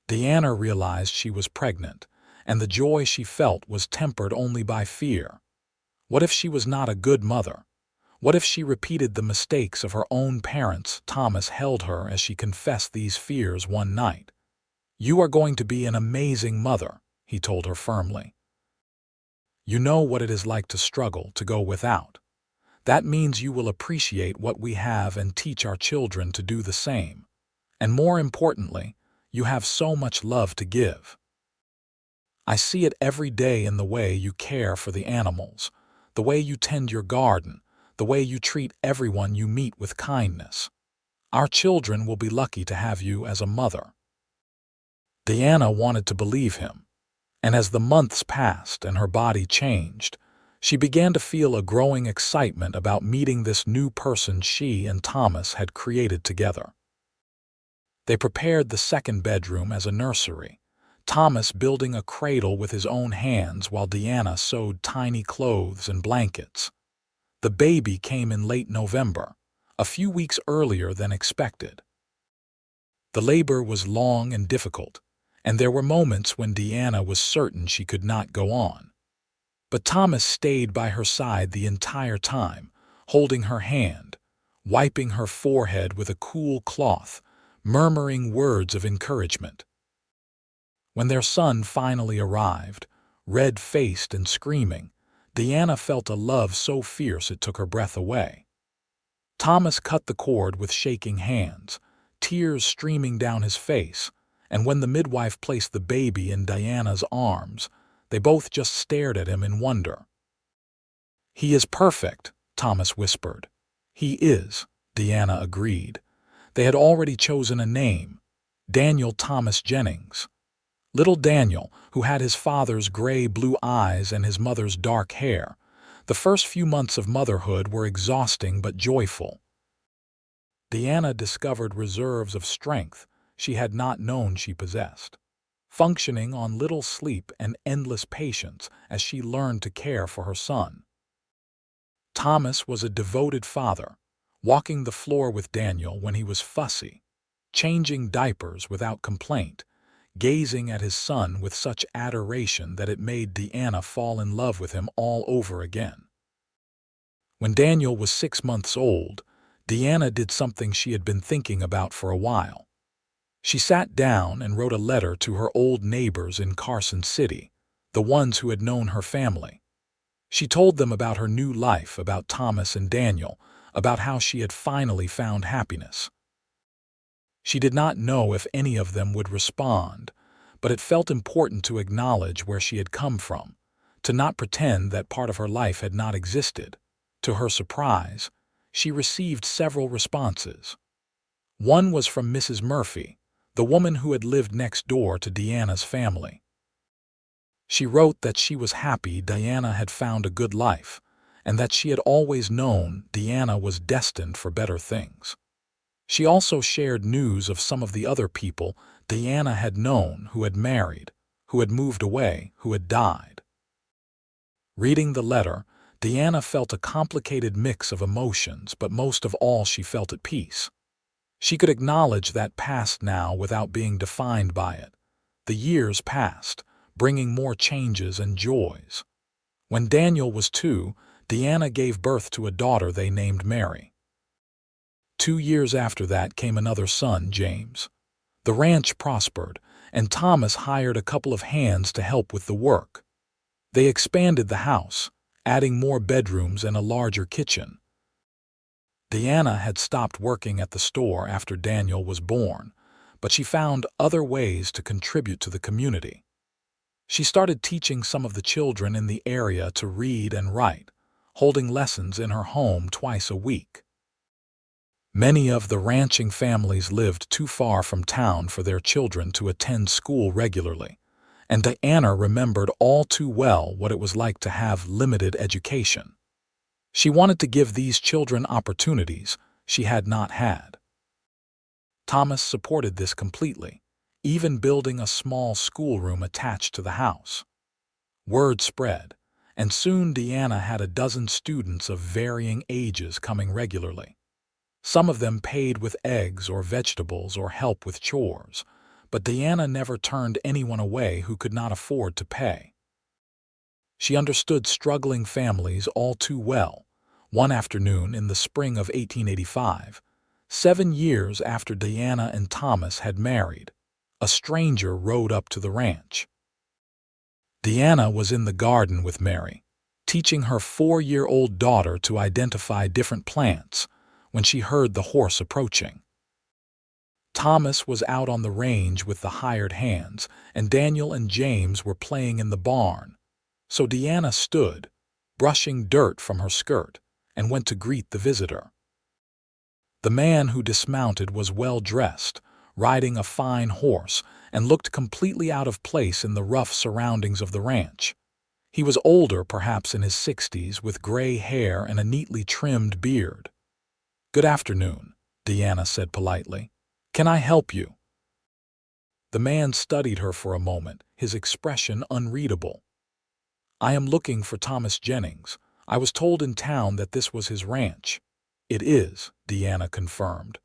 A: Deanna realized she was pregnant, and the joy she felt was tempered only by fear. What if she was not a good mother? What if she repeated the mistakes of her own parents? Thomas held her as she confessed these fears one night. "You are going to be an amazing mother," he told her firmly. "You know what it is like to struggle, to go without. That means you will appreciate what we have and teach our children to do the same. And more importantly, you have so much love to give. I see it every day in the way you care for the animals, the way you tend your garden, the way you treat everyone you meet with kindness. Our children will be lucky to have you as a mother." Deanna wanted to believe him, and as the months passed and her body changed, she began to feel a growing excitement about meeting this new person she and Thomas had created together. They prepared the second bedroom as a nursery, Thomas building a cradle with his own hands while Deanna sewed tiny clothes and blankets. The baby came in late November, a few weeks earlier than expected. The labor was long and difficult, and there were moments when Deanna was certain she could not go on. But Thomas stayed by her side the entire time, holding her hand, wiping her forehead with a cool cloth, murmuring words of encouragement. When their son finally arrived, red-faced and screaming, Deanna felt a love so fierce it took her breath away. Thomas cut the cord with shaking hands, tears streaming down his face, and when the midwife placed the baby in Deanna's arms, they both just stared at him in wonder. "He is perfect," Thomas whispered. "He is," Deanna agreed. They had already chosen a name, Daniel Thomas Jennings. Little Daniel, who had his father's gray-blue eyes and his mother's dark hair. The first few months of motherhood were exhausting but joyful. Deanna discovered reserves of strength she had not known she possessed, functioning on little sleep and endless patience as she learned to care for her son. Thomas was a devoted father, walking the floor with Daniel when he was fussy, changing diapers without complaint, gazing at his son with such adoration that it made Deanna fall in love with him all over again. When Daniel was 6 months old, Deanna did something she had been thinking about for a while. She sat down and wrote a letter to her old neighbors in Carson City, the ones who had known her family. She told them about her new life, about Thomas and Daniel, about how she had finally found happiness. She did not know if any of them would respond, but it felt important to acknowledge where she had come from, to not pretend that part of her life had not existed. To her surprise, she received several responses. One was from Mrs. Murphy, the woman who had lived next door to Deanna's family. She wrote that she was happy Deanna had found a good life, and that she had always known Deanna was destined for better things. She also shared news of some of the other people Deanna had known who had married, who had moved away, who had died. Reading the letter, Deanna felt a complicated mix of emotions, but most of all she felt at peace. She could acknowledge that past now without being defined by it. The years passed, bringing more changes and joys. When Daniel was 2, Deanna gave birth to a daughter they named Mary. 2 years after that came another son, James. The ranch prospered, and Thomas hired a couple of hands to help with the work. They expanded the house, adding more bedrooms and a larger kitchen. Deanna had stopped working at the store after Daniel was born, but she found other ways to contribute to the community. She started teaching some of the children in the area to read and write, holding lessons in her home twice a week. Many of the ranching families lived too far from town for their children to attend school regularly, and Deanna remembered all too well what it was like to have limited education. She wanted to give these children opportunities she had not had. Thomas supported this completely, even building a small schoolroom attached to the house. Word spread, and soon Deanna had a dozen students of varying ages coming regularly. Some of them paid with eggs or vegetables or help with chores, but Deanna never turned anyone away who could not afford to pay. She understood struggling families all too well. One afternoon in the spring of 1885, 7 years after Deanna and Thomas had married, a stranger rode up to the ranch. Deanna was in the garden with Mary, teaching her 4-year-old daughter to identify different plants when she heard the horse approaching. Thomas was out on the range with the hired hands, and Daniel and James were playing in the barn. So Deanna stood, brushing dirt from her skirt, and went to greet the visitor. The man who dismounted was well-dressed, riding a fine horse, and looked completely out of place in the rough surroundings of the ranch. He was older, perhaps in his 60s, with gray hair and a neatly trimmed beard. "Good afternoon," Deanna said politely. "Can I help you?" The man studied her for a moment, his expression unreadable. "I am looking for Thomas Jennings. I was told in town that this was his ranch." "It is," Deanna confirmed.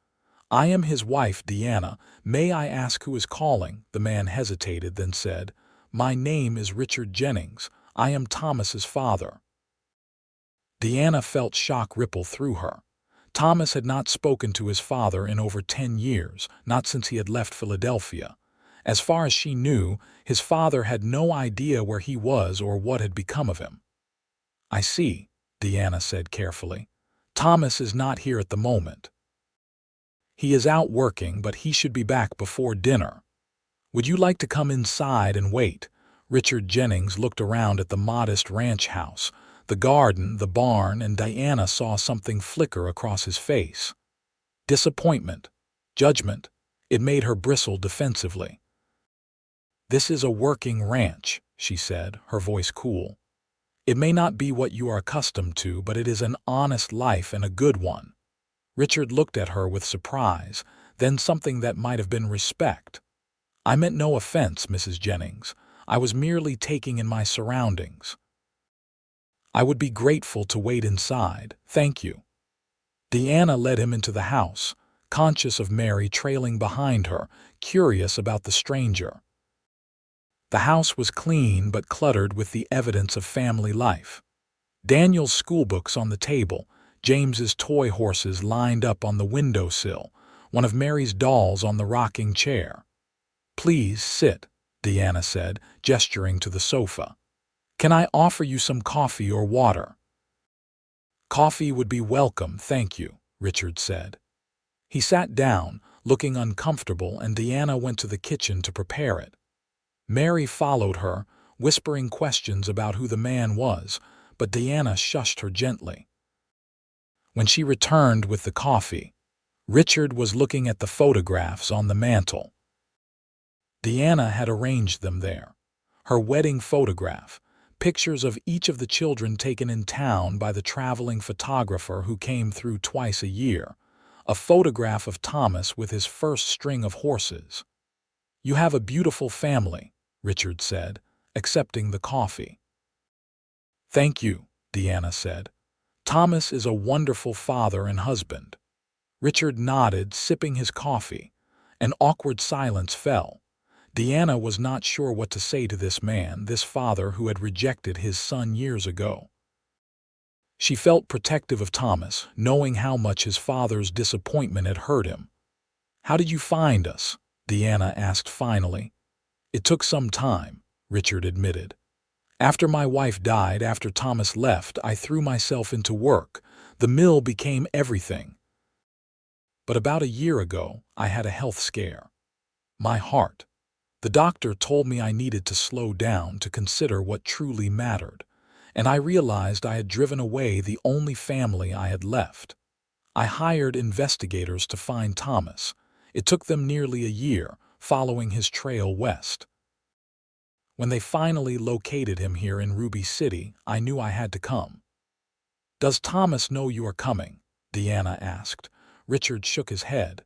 A: "I am his wife, Deanna. May I ask who is calling?" The man hesitated, then said, "My name is Richard Jennings. I am Thomas's father." Deanna felt shock ripple through her. Thomas had not spoken to his father in over 10 years, not since he had left Philadelphia. As far as she knew, his father had no idea where he was or what had become of him. "I see," Deanna said carefully. "Thomas is not here at the moment. He is out working, but he should be back before dinner. Would you like to come inside and wait?" Richard Jennings looked around at the modest ranch house, the garden, the barn, and Deanna saw something flicker across his face. Disappointment, judgment. It made her bristle defensively. "This is a working ranch," she said, her voice cool. "It may not be what you are accustomed to, but it is an honest life and a good one." Richard looked at her with surprise, then something that might have been respect. "I meant no offense, Mrs. Jennings. I was merely taking in my surroundings. I would be grateful to wait inside, thank you." Deanna led him into the house, conscious of Mary trailing behind her, curious about the stranger. The house was clean but cluttered with the evidence of family life. Daniel's schoolbooks on the table, James's toy horses lined up on the windowsill, one of Mary's dolls on the rocking chair. "Please sit," Deanna said, gesturing to the sofa. "Can I offer you some coffee or water?" "Coffee would be welcome, thank you," Richard said. He sat down, looking uncomfortable, and Deanna went to the kitchen to prepare it. Mary followed her, whispering questions about who the man was, but Deanna shushed her gently. When she returned with the coffee, Richard was looking at the photographs on the mantel. Deanna had arranged them there. Her wedding photograph, pictures of each of the children taken in town by the traveling photographer who came through twice a year, a photograph of Thomas with his first string of horses. "You have a beautiful family," Richard said, accepting the coffee. "Thank you," Deanna said. "Thomas is a wonderful father and husband." Richard nodded, sipping his coffee. An awkward silence fell. Deanna was not sure what to say to this man, this father who had rejected his son years ago. She felt protective of Thomas, knowing how much his father's disappointment had hurt him. "How did you find us?" Deanna asked finally. "It took some time," Richard admitted. "After my wife died, after Thomas left, I threw myself into work. The mill became everything. But about a year ago, I had a health scare. My heart. The doctor told me I needed to slow down to consider what truly mattered, and I realized I had driven away the only family I had left. I hired investigators to find Thomas. It took them nearly a year, following his trail west. When they finally located him here in Ruby City, I knew I had to come." "Does Thomas know you are coming?" Deanna asked. Richard shook his head.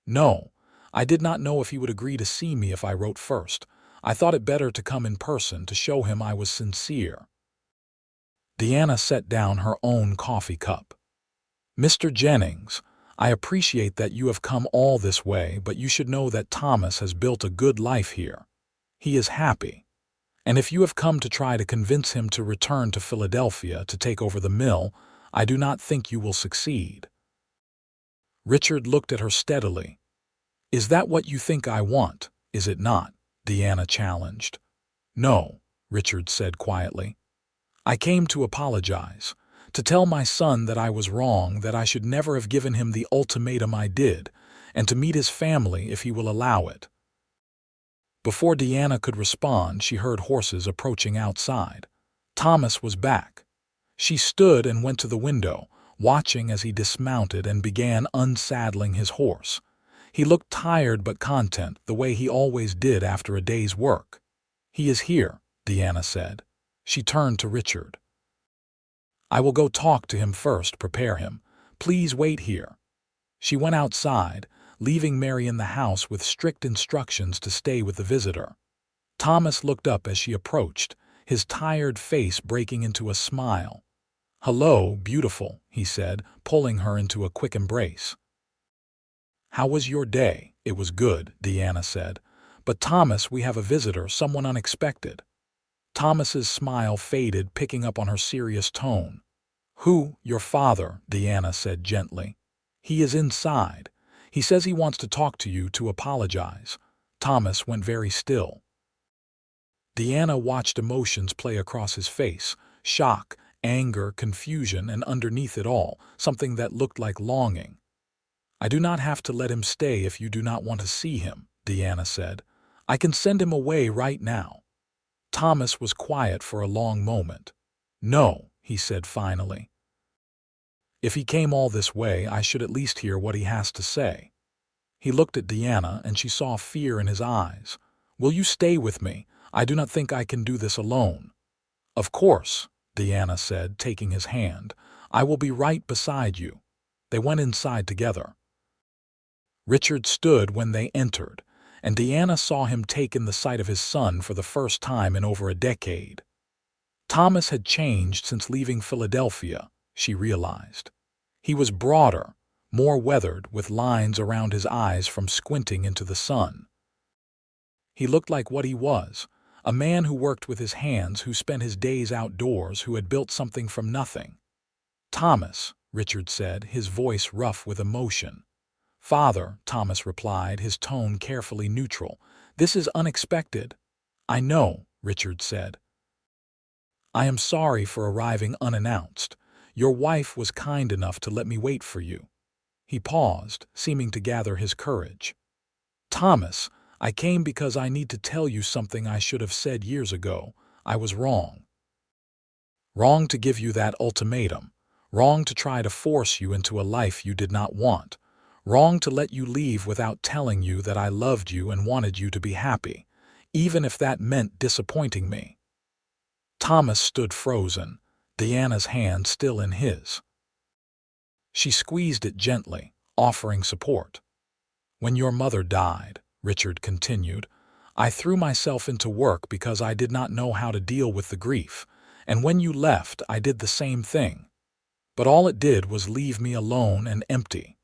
A: "No, I did not know if he would agree to see me if I wrote first. I thought it better to come in person to show him I was sincere." Deanna set down her own coffee cup. "Mr. Jennings, I appreciate that you have come all this way, but you should know that Thomas has built a good life here. He is happy. And if you have come to try to convince him to return to Philadelphia to take over the mill, I do not think you will succeed." Richard looked at her steadily. "Is that what you think I want, is it not?" Deanna challenged. "No," Richard said quietly. "I came to apologize, to tell my son that I was wrong, that I should never have given him the ultimatum I did, and to meet his family if he will allow it." Before Deanna could respond, she heard horses approaching outside. Thomas was back. She stood and went to the window, watching as he dismounted and began unsaddling his horse. He looked tired but content, the way he always did after a day's work. "He is here," Deanna said. She turned to Richard. "I will go talk to him first, prepare him. Please wait here." She went outside, leaving Mary in the house with strict instructions to stay with the visitor. Thomas looked up as she approached, his tired face breaking into a smile. "Hello, beautiful," he said, pulling her into a quick embrace. "How was your day?" "It was good," Deanna said. "But Thomas, we have a visitor, someone unexpected." Thomas's smile faded, picking up on her serious tone. "Who?" "Your father," Deanna said gently. "He is inside. He says he wants to talk to you, to apologize." Thomas went very still. Deanna watched emotions play across his face: shock, anger, confusion, and underneath it all, something that looked like longing. "I do not have to let him stay if you do not want to see him," Deanna said. "I can send him away right now." Thomas was quiet for a long moment. "No," he said finally. "If he came all this way, I should at least hear what he has to say." He looked at Deanna, and she saw fear in his eyes. "Will you stay with me? I do not think I can do this alone." "Of course," Deanna said, taking his hand. "I will be right beside you." They went inside together. Richard stood when they entered, and Deanna saw him take in the sight of his son for the first time in over a decade. Thomas had changed since leaving Philadelphia, she realized. He was broader, more weathered, with lines around his eyes from squinting into the sun. He looked like what he was, a man who worked with his hands, who spent his days outdoors, who had built something from nothing. "Thomas," Richard said, his voice rough with emotion. "Father," Thomas replied, his tone carefully neutral. "This is unexpected." "I know," Richard said. "I am sorry for arriving unannounced. Your wife was kind enough to let me wait for you." He paused, seeming to gather his courage. "Thomas, I came because I need to tell you something I should have said years ago. I was wrong. Wrong to give you that ultimatum. Wrong to try to force you into a life you did not want. Wrong to let you leave without telling you that I loved you and wanted you to be happy, even if that meant disappointing me." Thomas stood frozen, Deanna's hand still in his. She squeezed it gently, offering support. "When your mother died," Richard continued, "I threw myself into work because I did not know how to deal with the grief, and when you left, I did the same thing. But all it did was leave me alone and empty.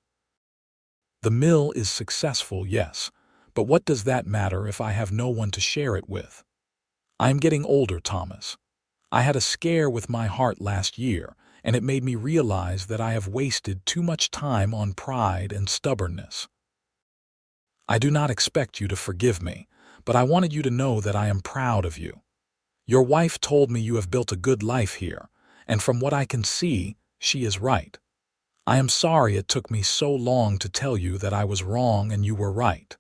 A: The mill is successful, yes, but what does that matter if I have no one to share it with? I am getting older, Thomas. I had a scare with my heart last year, and it made me realize that I have wasted too much time on pride and stubbornness. I do not expect you to forgive me, but I wanted you to know that I am proud of you. Your wife told me you have built a good life here, and from what I can see, she is right. I am sorry it took me so long to tell you that I was wrong and you were right."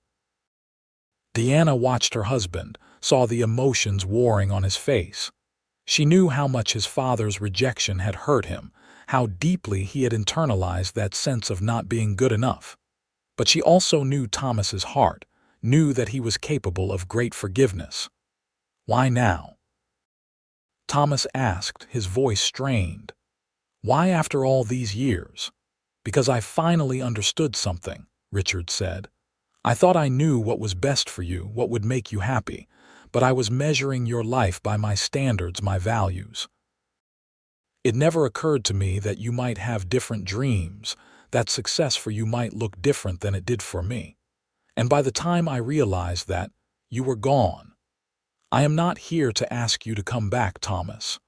A: Deanna watched her husband, saw the emotions warring on his face. She knew how much his father's rejection had hurt him, how deeply he had internalized that sense of not being good enough. But she also knew Thomas's heart, knew that he was capable of great forgiveness. "Why now?" Thomas asked, his voice strained. "Why after all these years?" "Because I finally understood something," Richard said. I thought I knew what was best for you, what would make you happy, but I was measuring your life by my standards, my values. It never occurred to me that you might have different dreams, that success for you might look different than it did for me. And by the time I realized that, you were gone. I am not here to ask you to come back, Thomas.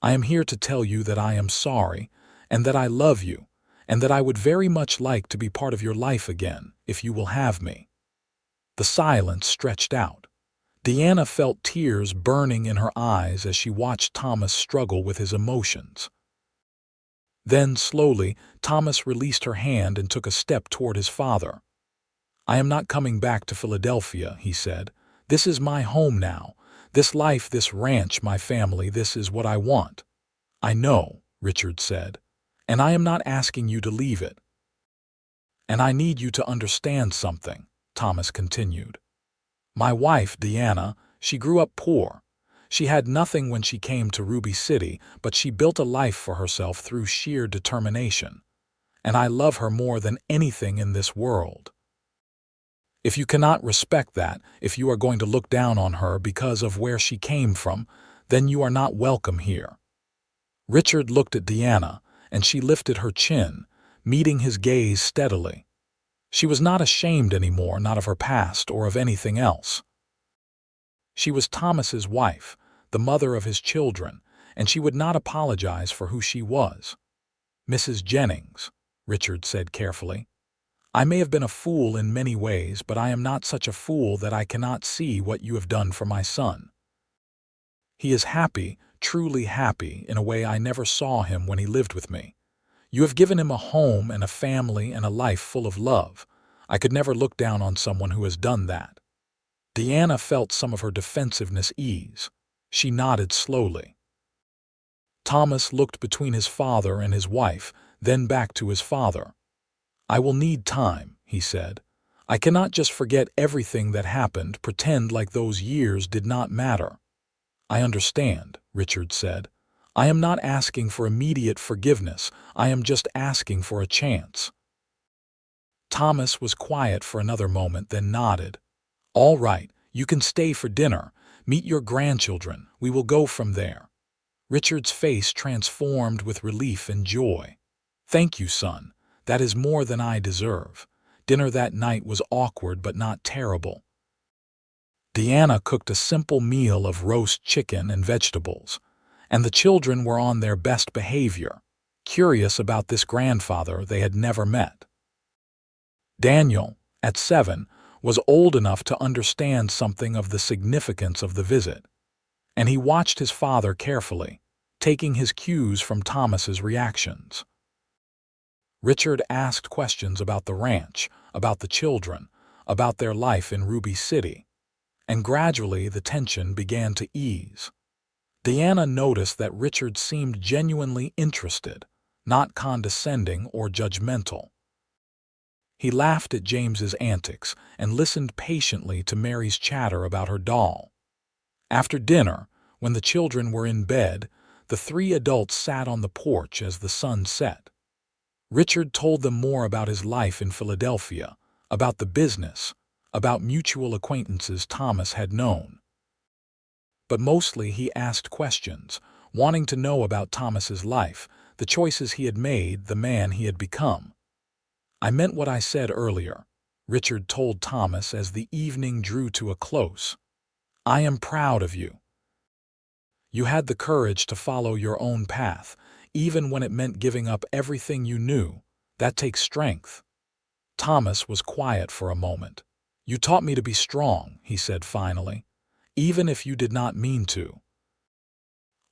A: I am here to tell you that I am sorry, and that I love you, and that I would very much like to be part of your life again, if you will have me." The silence stretched out. Deanna felt tears burning in her eyes as she watched Thomas struggle with his emotions. Then, slowly, Thomas released her hand and took a step toward his father. "I am not coming back to Philadelphia," he said. "This is my home now. This life, this ranch, my family, this is what I want." "I know," Richard said, "and I am not asking you to leave it." "And I need you to understand something," Thomas continued. "My wife, Deanna, she grew up poor. She had nothing when she came to Ruby City, but she built a life for herself through sheer determination. And I love her more than anything in this world. If you cannot respect that, if you are going to look down on her because of where she came from, then you are not welcome here." Richard looked at Deanna, and she lifted her chin, meeting his gaze steadily. She was not ashamed anymore, not of her past or of anything else. She was Thomas's wife, the mother of his children, and she would not apologize for who she was. "Mrs. Jennings," Richard said carefully, "I may have been a fool in many ways, but I am not such a fool that I cannot see what you have done for my son. He is happy, truly happy, in a way I never saw him when he lived with me. You have given him a home and a family and a life full of love. I could never look down on someone who has done that." Deanna felt some of her defensiveness ease. She nodded slowly. Thomas looked between his father and his wife, then back to his father. "I will need time," he said. "I cannot just forget everything that happened, pretend like those years did not matter." "I understand," Richard said. "I am not asking for immediate forgiveness. I am just asking for a chance." Thomas was quiet for another moment, then nodded. "All right, you can stay for dinner. Meet your grandchildren. We will go from there." Richard's face transformed with relief and joy. "Thank you, son. That is more than I deserve." Dinner that night was awkward but not terrible. Deanna cooked a simple meal of roast chicken and vegetables, and the children were on their best behavior, curious about this grandfather they had never met. Daniel, at 7, was old enough to understand something of the significance of the visit, and he watched his father carefully, taking his cues from Thomas's reactions. Richard asked questions about the ranch, about the children, about their life in Ruby City, and gradually the tension began to ease. Deanna noticed that Richard seemed genuinely interested, not condescending or judgmental. He laughed at James's antics and listened patiently to Mary's chatter about her doll. After dinner, when the children were in bed, the three adults sat on the porch as the sun set. Richard told them more about his life in Philadelphia, about the business, about mutual acquaintances Thomas had known. But mostly he asked questions, wanting to know about Thomas's life, the choices he had made, the man he had become. "I meant what I said earlier," Richard told Thomas as the evening drew to a close. "I am proud of you. You had the courage to follow your own path, even when it meant giving up everything you knew. That takes strength." Thomas was quiet for a moment. "You taught me to be strong," he said finally, "even if you did not mean to.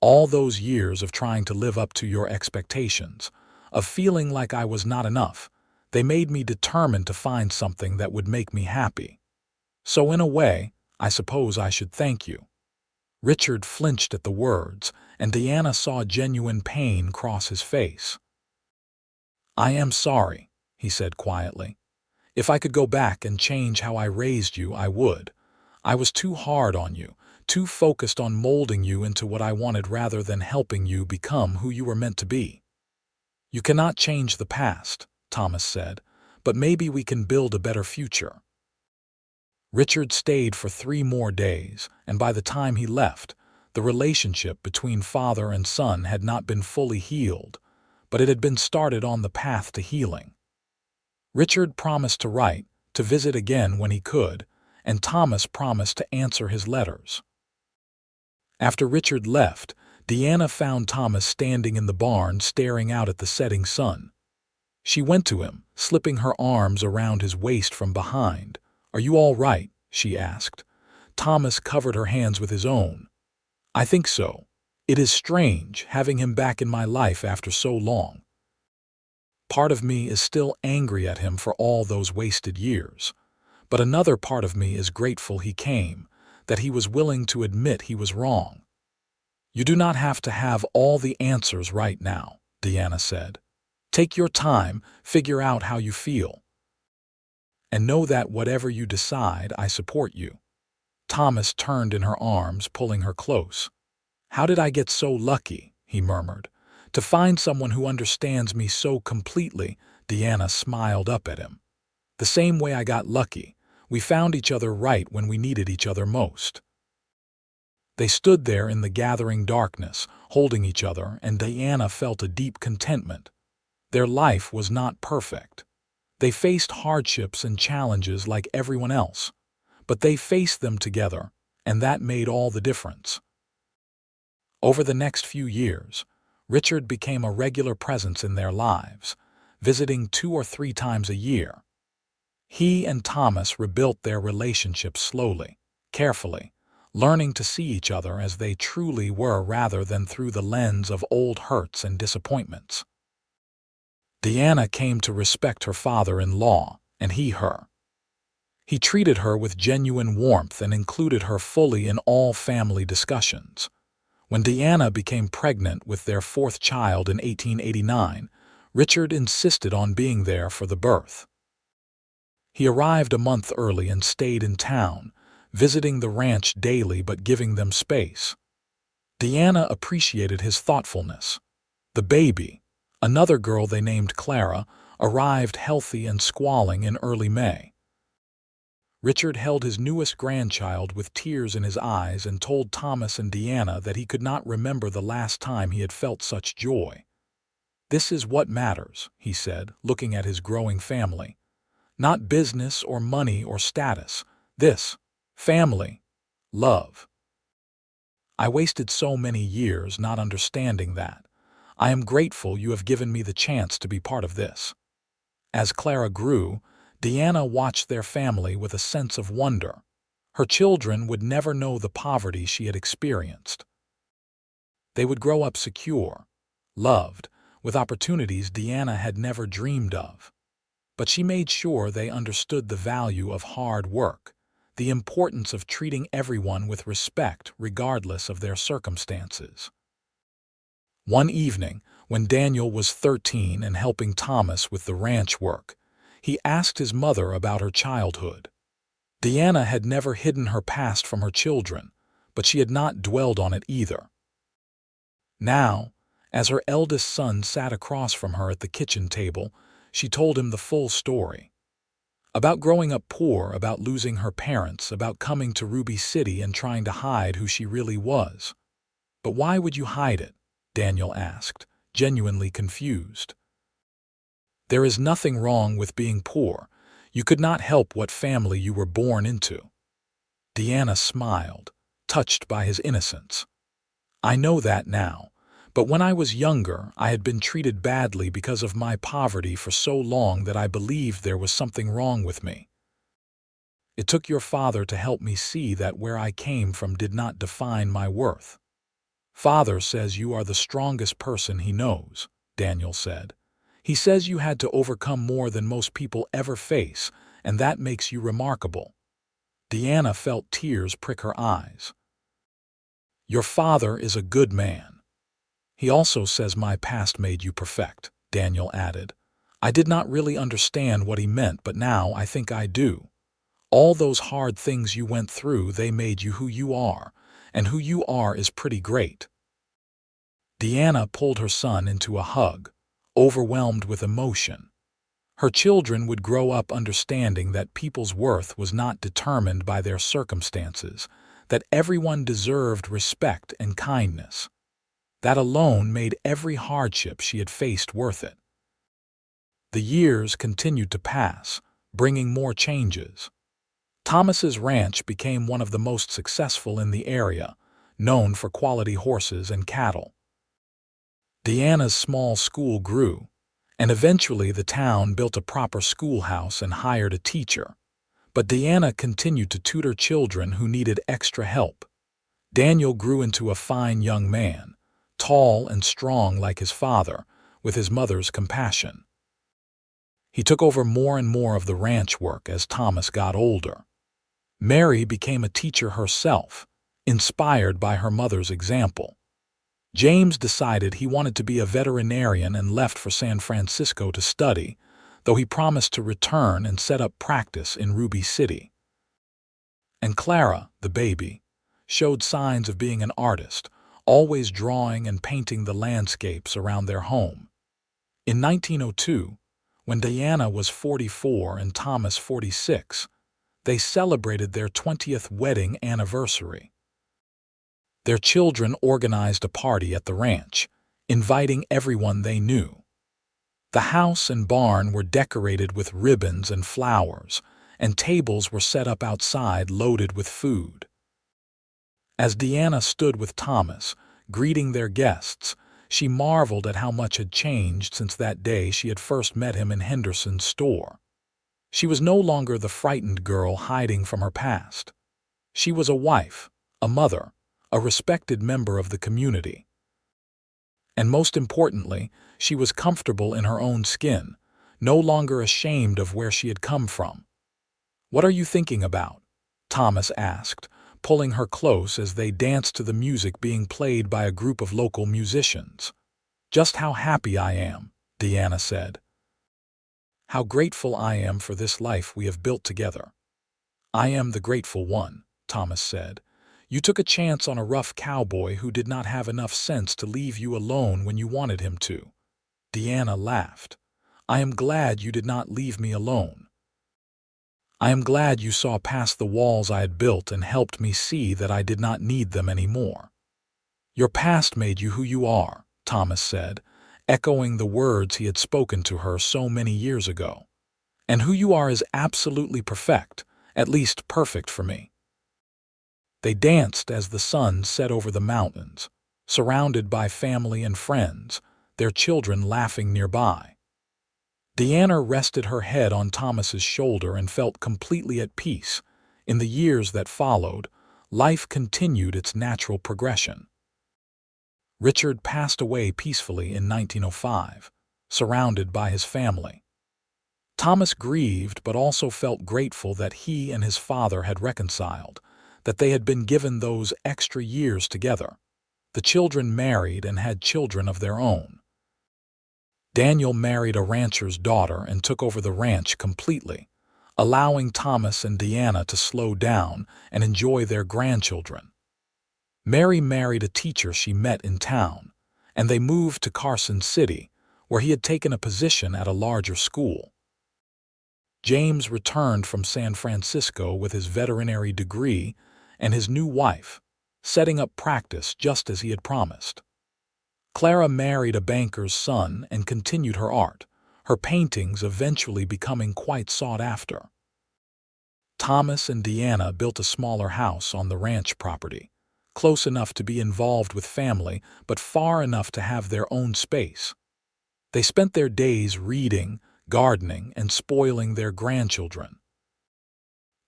A: All those years of trying to live up to your expectations, of feeling like I was not enough, they made me determined to find something that would make me happy. So in a way, I suppose I should thank you." Richard flinched at the words, and Deanna saw genuine pain cross his face. "I am sorry," he said quietly. "If I could go back and change how I raised you, I would. I was too hard on you, too focused on molding you into what I wanted rather than helping you become who you were meant to be." "You cannot change the past," Thomas said, but maybe we can build a better future." Richard stayed for 3 more days, and by the time he left, the relationship between father and son had not been fully healed, but it had been started on the path to healing. Richard promised to write, to visit again when he could, and Thomas promised to answer his letters. After Richard left, Deanna found Thomas standing in the barn staring out at the setting sun. She went to him, slipping her arms around his waist from behind. "Are you all right?" she asked. Thomas covered her hands with his own. "I think so. It is strange having him back in my life after so long. Part of me is still angry at him for all those wasted years, but another part of me is grateful he came, that he was willing to admit he was wrong." "You do not have to have all the answers right now," Deanna said. "Take your time, figure out how you feel. And know that whatever you decide, I support you." Thomas turned in her arms, pulling her close. "How did I get so lucky?" he murmured. "To find someone who understands me so completely." Deanna smiled up at him. "The same way I got lucky. We found each other right when we needed each other most." They stood there in the gathering darkness, holding each other, and Deanna felt a deep contentment. Their life was not perfect. They faced hardships and challenges like everyone else, but they faced them together, and that made all the difference. Over the next few years, Richard became a regular presence in their lives, visiting 2 or 3 times a year. He and Thomas rebuilt their relationship slowly, carefully, learning to see each other as they truly were rather than through the lens of old hurts and disappointments. Deanna came to respect her father-in-law, and he her. He treated her with genuine warmth and included her fully in all family discussions. When Deanna became pregnant with their 4th child in 1889, Richard insisted on being there for the birth. He arrived a month early and stayed in town, visiting the ranch daily but giving them space. Deanna appreciated his thoughtfulness. The baby, another girl they named Clara, arrived healthy and squalling in early May. Richard held his newest grandchild with tears in his eyes and told Thomas and Deanna that he could not remember the last time he had felt such joy. "This is what matters," he said, looking at his growing family. "Not business or money or status. This, family, love. I wasted so many years not understanding that. I am grateful you have given me the chance to be part of this." As Clara grew, Deanna watched their family with a sense of wonder. Her children would never know the poverty she had experienced. They would grow up secure, loved, with opportunities Deanna had never dreamed of. But she made sure they understood the value of hard work, the importance of treating everyone with respect regardless of their circumstances. One evening, when Daniel was 13 and helping Thomas with the ranch work, he asked his mother about her childhood. Deanna had never hidden her past from her children, but she had not dwelled on it either. Now, as her eldest son sat across from her at the kitchen table, she told him the full story. About growing up poor, about losing her parents, about coming to Ruby City and trying to hide who she really was. "But why would you hide it?" Daniel asked, genuinely confused. "There is nothing wrong with being poor. You could not help what family you were born into." Deanna smiled, touched by his innocence. "I know that now, but when I was younger, I had been treated badly because of my poverty for so long that I believed there was something wrong with me. It took your father to help me see that where I came from did not define my worth." "Father says you are the strongest person he knows," Daniel said. "He says you had to overcome more than most people ever face, and that makes you remarkable." Deanna felt tears prick her eyes. "Your father is a good man. He also says my past made you perfect," Daniel added. "I did not really understand what he meant, but now I think I do. All those hard things you went through, they made you who you are, and who you are is pretty great." Deanna pulled her son into a hug, overwhelmed with emotion. Her children would grow up understanding that people's worth was not determined by their circumstances, that everyone deserved respect and kindness. That alone made every hardship she had faced worth it. The years continued to pass, bringing more changes. Thomas's ranch became one of the most successful in the area, known for quality horses and cattle. Deanna's small school grew, and eventually the town built a proper schoolhouse and hired a teacher. But Deanna continued to tutor children who needed extra help. Daniel grew into a fine young man, tall and strong like his father, with his mother's compassion. He took over more and more of the ranch work as Thomas got older. Mary became a teacher herself, inspired by her mother's example. James decided he wanted to be a veterinarian and left for San Francisco to study, though he promised to return and set up practice in Ruby City. And Clara, the baby, showed signs of being an artist, always drawing and painting the landscapes around their home. In 1902, when Deanna was 44 and Thomas 46, they celebrated their 20th wedding anniversary. Their children organized a party at the ranch, inviting everyone they knew. The house and barn were decorated with ribbons and flowers, and tables were set up outside loaded with food. As Deanna stood with Thomas, greeting their guests, she marveled at how much had changed since that day she had first met him in Henderson's store. She was no longer the frightened girl hiding from her past. She was a wife, a mother, a respected member of the community. And most importantly, she was comfortable in her own skin, no longer ashamed of where she had come from. "What are you thinking about?" Thomas asked, pulling her close as they danced to the music being played by a group of local musicians. "Just how happy I am," Deanna said. "How grateful I am for this life we have built together." "I am the grateful one," Thomas said. "You took a chance on a rough cowboy who did not have enough sense to leave you alone when you wanted him to." Deanna laughed. "I am glad you did not leave me alone. I am glad you saw past the walls I had built and helped me see that I did not need them anymore." "Your past made you who you are," Thomas said, echoing the words he had spoken to her so many years ago. "And who you are is absolutely perfect, at least perfect for me." They danced as the sun set over the mountains, surrounded by family and friends, their children laughing nearby. Deanna rested her head on Thomas's shoulder and felt completely at peace. In the years that followed, life continued its natural progression. Richard passed away peacefully in 1905, surrounded by his family. Thomas grieved but also felt grateful that he and his father had reconciled, that they had been given those extra years together. The children married and had children of their own. Daniel married a rancher's daughter and took over the ranch completely, allowing Thomas and Deanna to slow down and enjoy their grandchildren. Mary married a teacher she met in town, and they moved to Carson City, where he had taken a position at a larger school. James returned from San Francisco with his veterinary degree and his new wife, setting up practice just as he had promised. Clara married a banker's son and continued her art, her paintings eventually becoming quite sought after. Thomas and Deanna built a smaller house on the ranch property, close enough to be involved with family, but far enough to have their own space. They spent their days reading, gardening, and spoiling their grandchildren.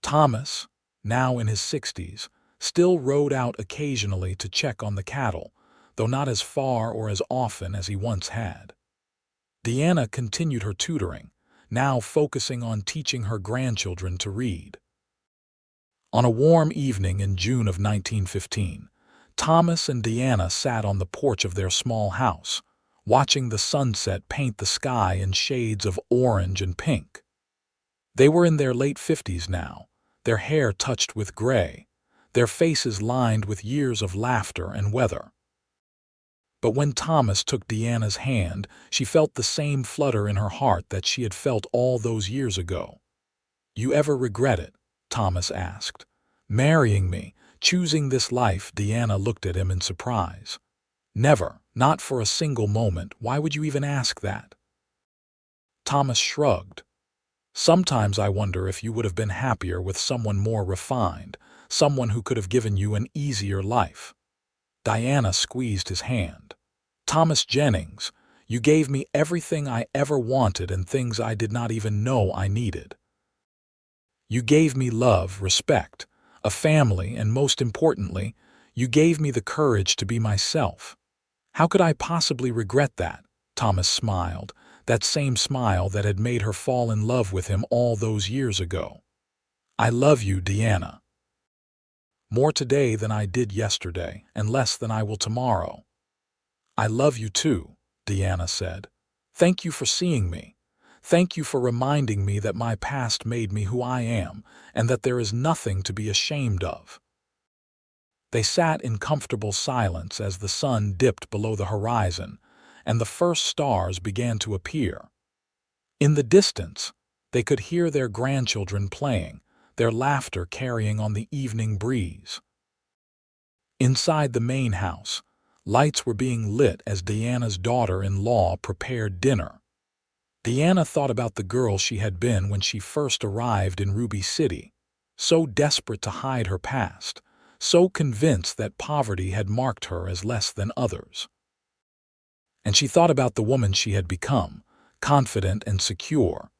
A: Thomas, now in his 60s, still rode out occasionally to check on the cattle, though not as far or as often as he once had. Deanna continued her tutoring, now focusing on teaching her grandchildren to read. On a warm evening in June of 1915, Thomas and Deanna sat on the porch of their small house, watching the sunset paint the sky in shades of orange and pink. They were in their late 50s now, their hair touched with gray, their faces lined with years of laughter and weather. But when Thomas took Deanna's hand, she felt the same flutter in her heart that she had felt all those years ago. "You ever regret it?" Thomas asked. "Marrying me, choosing this life?" Deanna looked at him in surprise. "Never, not for a single moment. Why would you even ask that?" Thomas shrugged. "Sometimes I wonder if you would have been happier with someone more refined, someone who could have given you an easier life." Diana squeezed his hand. "Thomas Jennings, you gave me everything I ever wanted and things I did not even know I needed. You gave me love, respect, a family, and most importantly, you gave me the courage to be myself. How could I possibly regret that?" Thomas smiled, that same smile that had made her fall in love with him all those years ago. "I love you, Deanna. More today than I did yesterday, and less than I will tomorrow." "I love you too," Deanna said. "Thank you for seeing me. Thank you for reminding me that my past made me who I am, and that there is nothing to be ashamed of." They sat in comfortable silence as the sun dipped below the horizon, and the first stars began to appear. In the distance, they could hear their grandchildren playing, their laughter carrying on the evening breeze. Inside the main house, lights were being lit as Deanna's daughter-in-law prepared dinner. Deanna thought about the girl she had been when she first arrived in Ruby City, so desperate to hide her past, so convinced that poverty had marked her as less than others. And she thought about the woman she had become, confident and secure,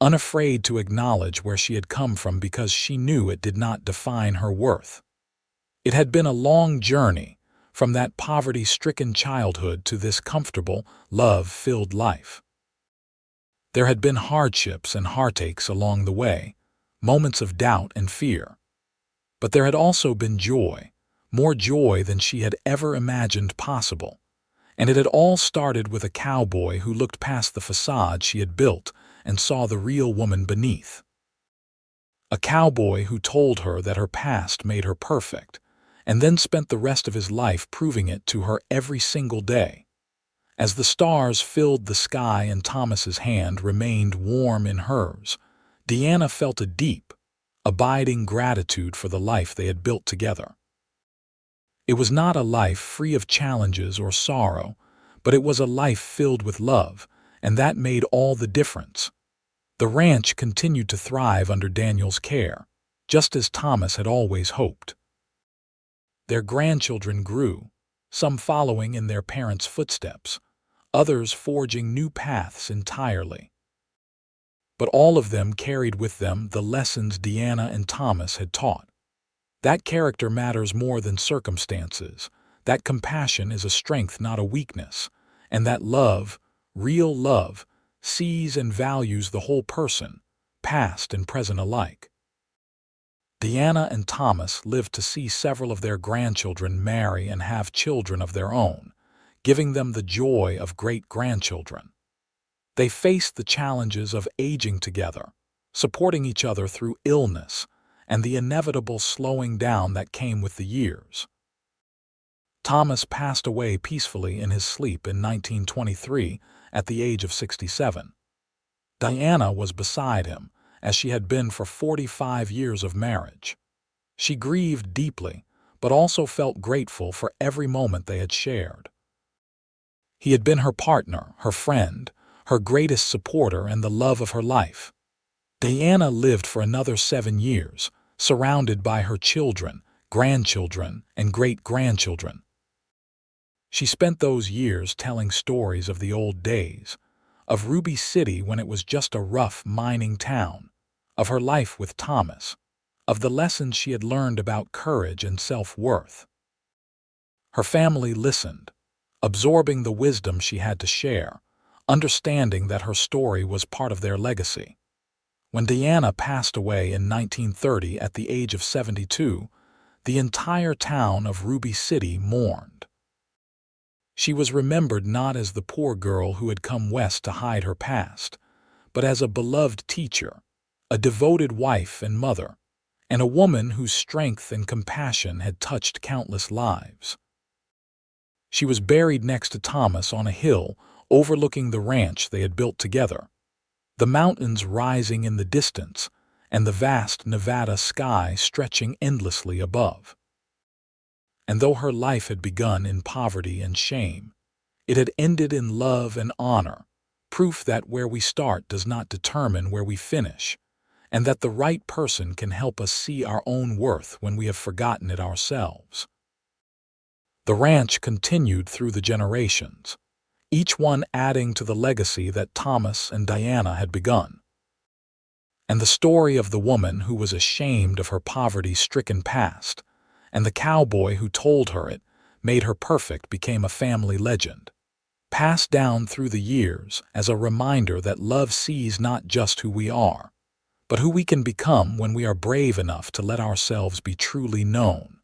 A: unafraid to acknowledge where she had come from because she knew it did not define her worth. It had been a long journey, from that poverty-stricken childhood to this comfortable, love-filled life. There had been hardships and heartaches along the way, moments of doubt and fear. But there had also been joy, more joy than she had ever imagined possible. And it had all started with a cowboy who looked past the facade she had built and saw the real woman beneath. A cowboy who told her that her past made her perfect, and then spent the rest of his life proving it to her every single day. As the stars filled the sky and Thomas's hand remained warm in hers, Deanna felt a deep, abiding gratitude for the life they had built together. It was not a life free of challenges or sorrow, but it was a life filled with love, and that made all the difference. The ranch continued to thrive under Daniel's care, just as Thomas had always hoped. Their grandchildren grew, some following in their parents' footsteps, others forging new paths entirely. But all of them carried with them the lessons Deanna and Thomas had taught. That character matters more than circumstances, that compassion is a strength, not a weakness, and that love, real love, sees and values the whole person, past and present alike. Deanna and Thomas lived to see several of their grandchildren marry and have children of their own, giving them the joy of great-grandchildren. They faced the challenges of aging together, supporting each other through illness, and the inevitable slowing down that came with the years. Thomas passed away peacefully in his sleep in 1923 at the age of 67. Diana was beside him, as she had been for 45 years of marriage. She grieved deeply, but also felt grateful for every moment they had shared. He had been her partner, her friend, her greatest supporter, and the love of her life. Diana lived for another 7 years, surrounded by her children, grandchildren, and great-grandchildren. She spent those years telling stories of the old days, of Ruby City when it was just a rough mining town, of her life with Thomas, of the lessons she had learned about courage and self-worth. Her family listened, absorbing the wisdom she had to share, understanding that her story was part of their legacy. When Deanna passed away in 1930 at the age of 72, the entire town of Ruby City mourned. She was remembered not as the poor girl who had come west to hide her past, but as a beloved teacher, a devoted wife and mother, and a woman whose strength and compassion had touched countless lives. She was buried next to Thomas on a hill overlooking the ranch they had built together, the mountains rising in the distance and the vast Nevada sky stretching endlessly above. And though her life had begun in poverty and shame, it had ended in love and honor, proof that where we start does not determine where we finish, and that the right person can help us see our own worth when we have forgotten it ourselves. The ranch continued through the generations, each one adding to the legacy that Thomas and Diana had begun. And the story of the woman who was ashamed of her poverty-stricken past, and the cowboy who told her it made her perfect became a family legend, passed down through the years as a reminder that love sees not just who we are, but who we can become when we are brave enough to let ourselves be truly known.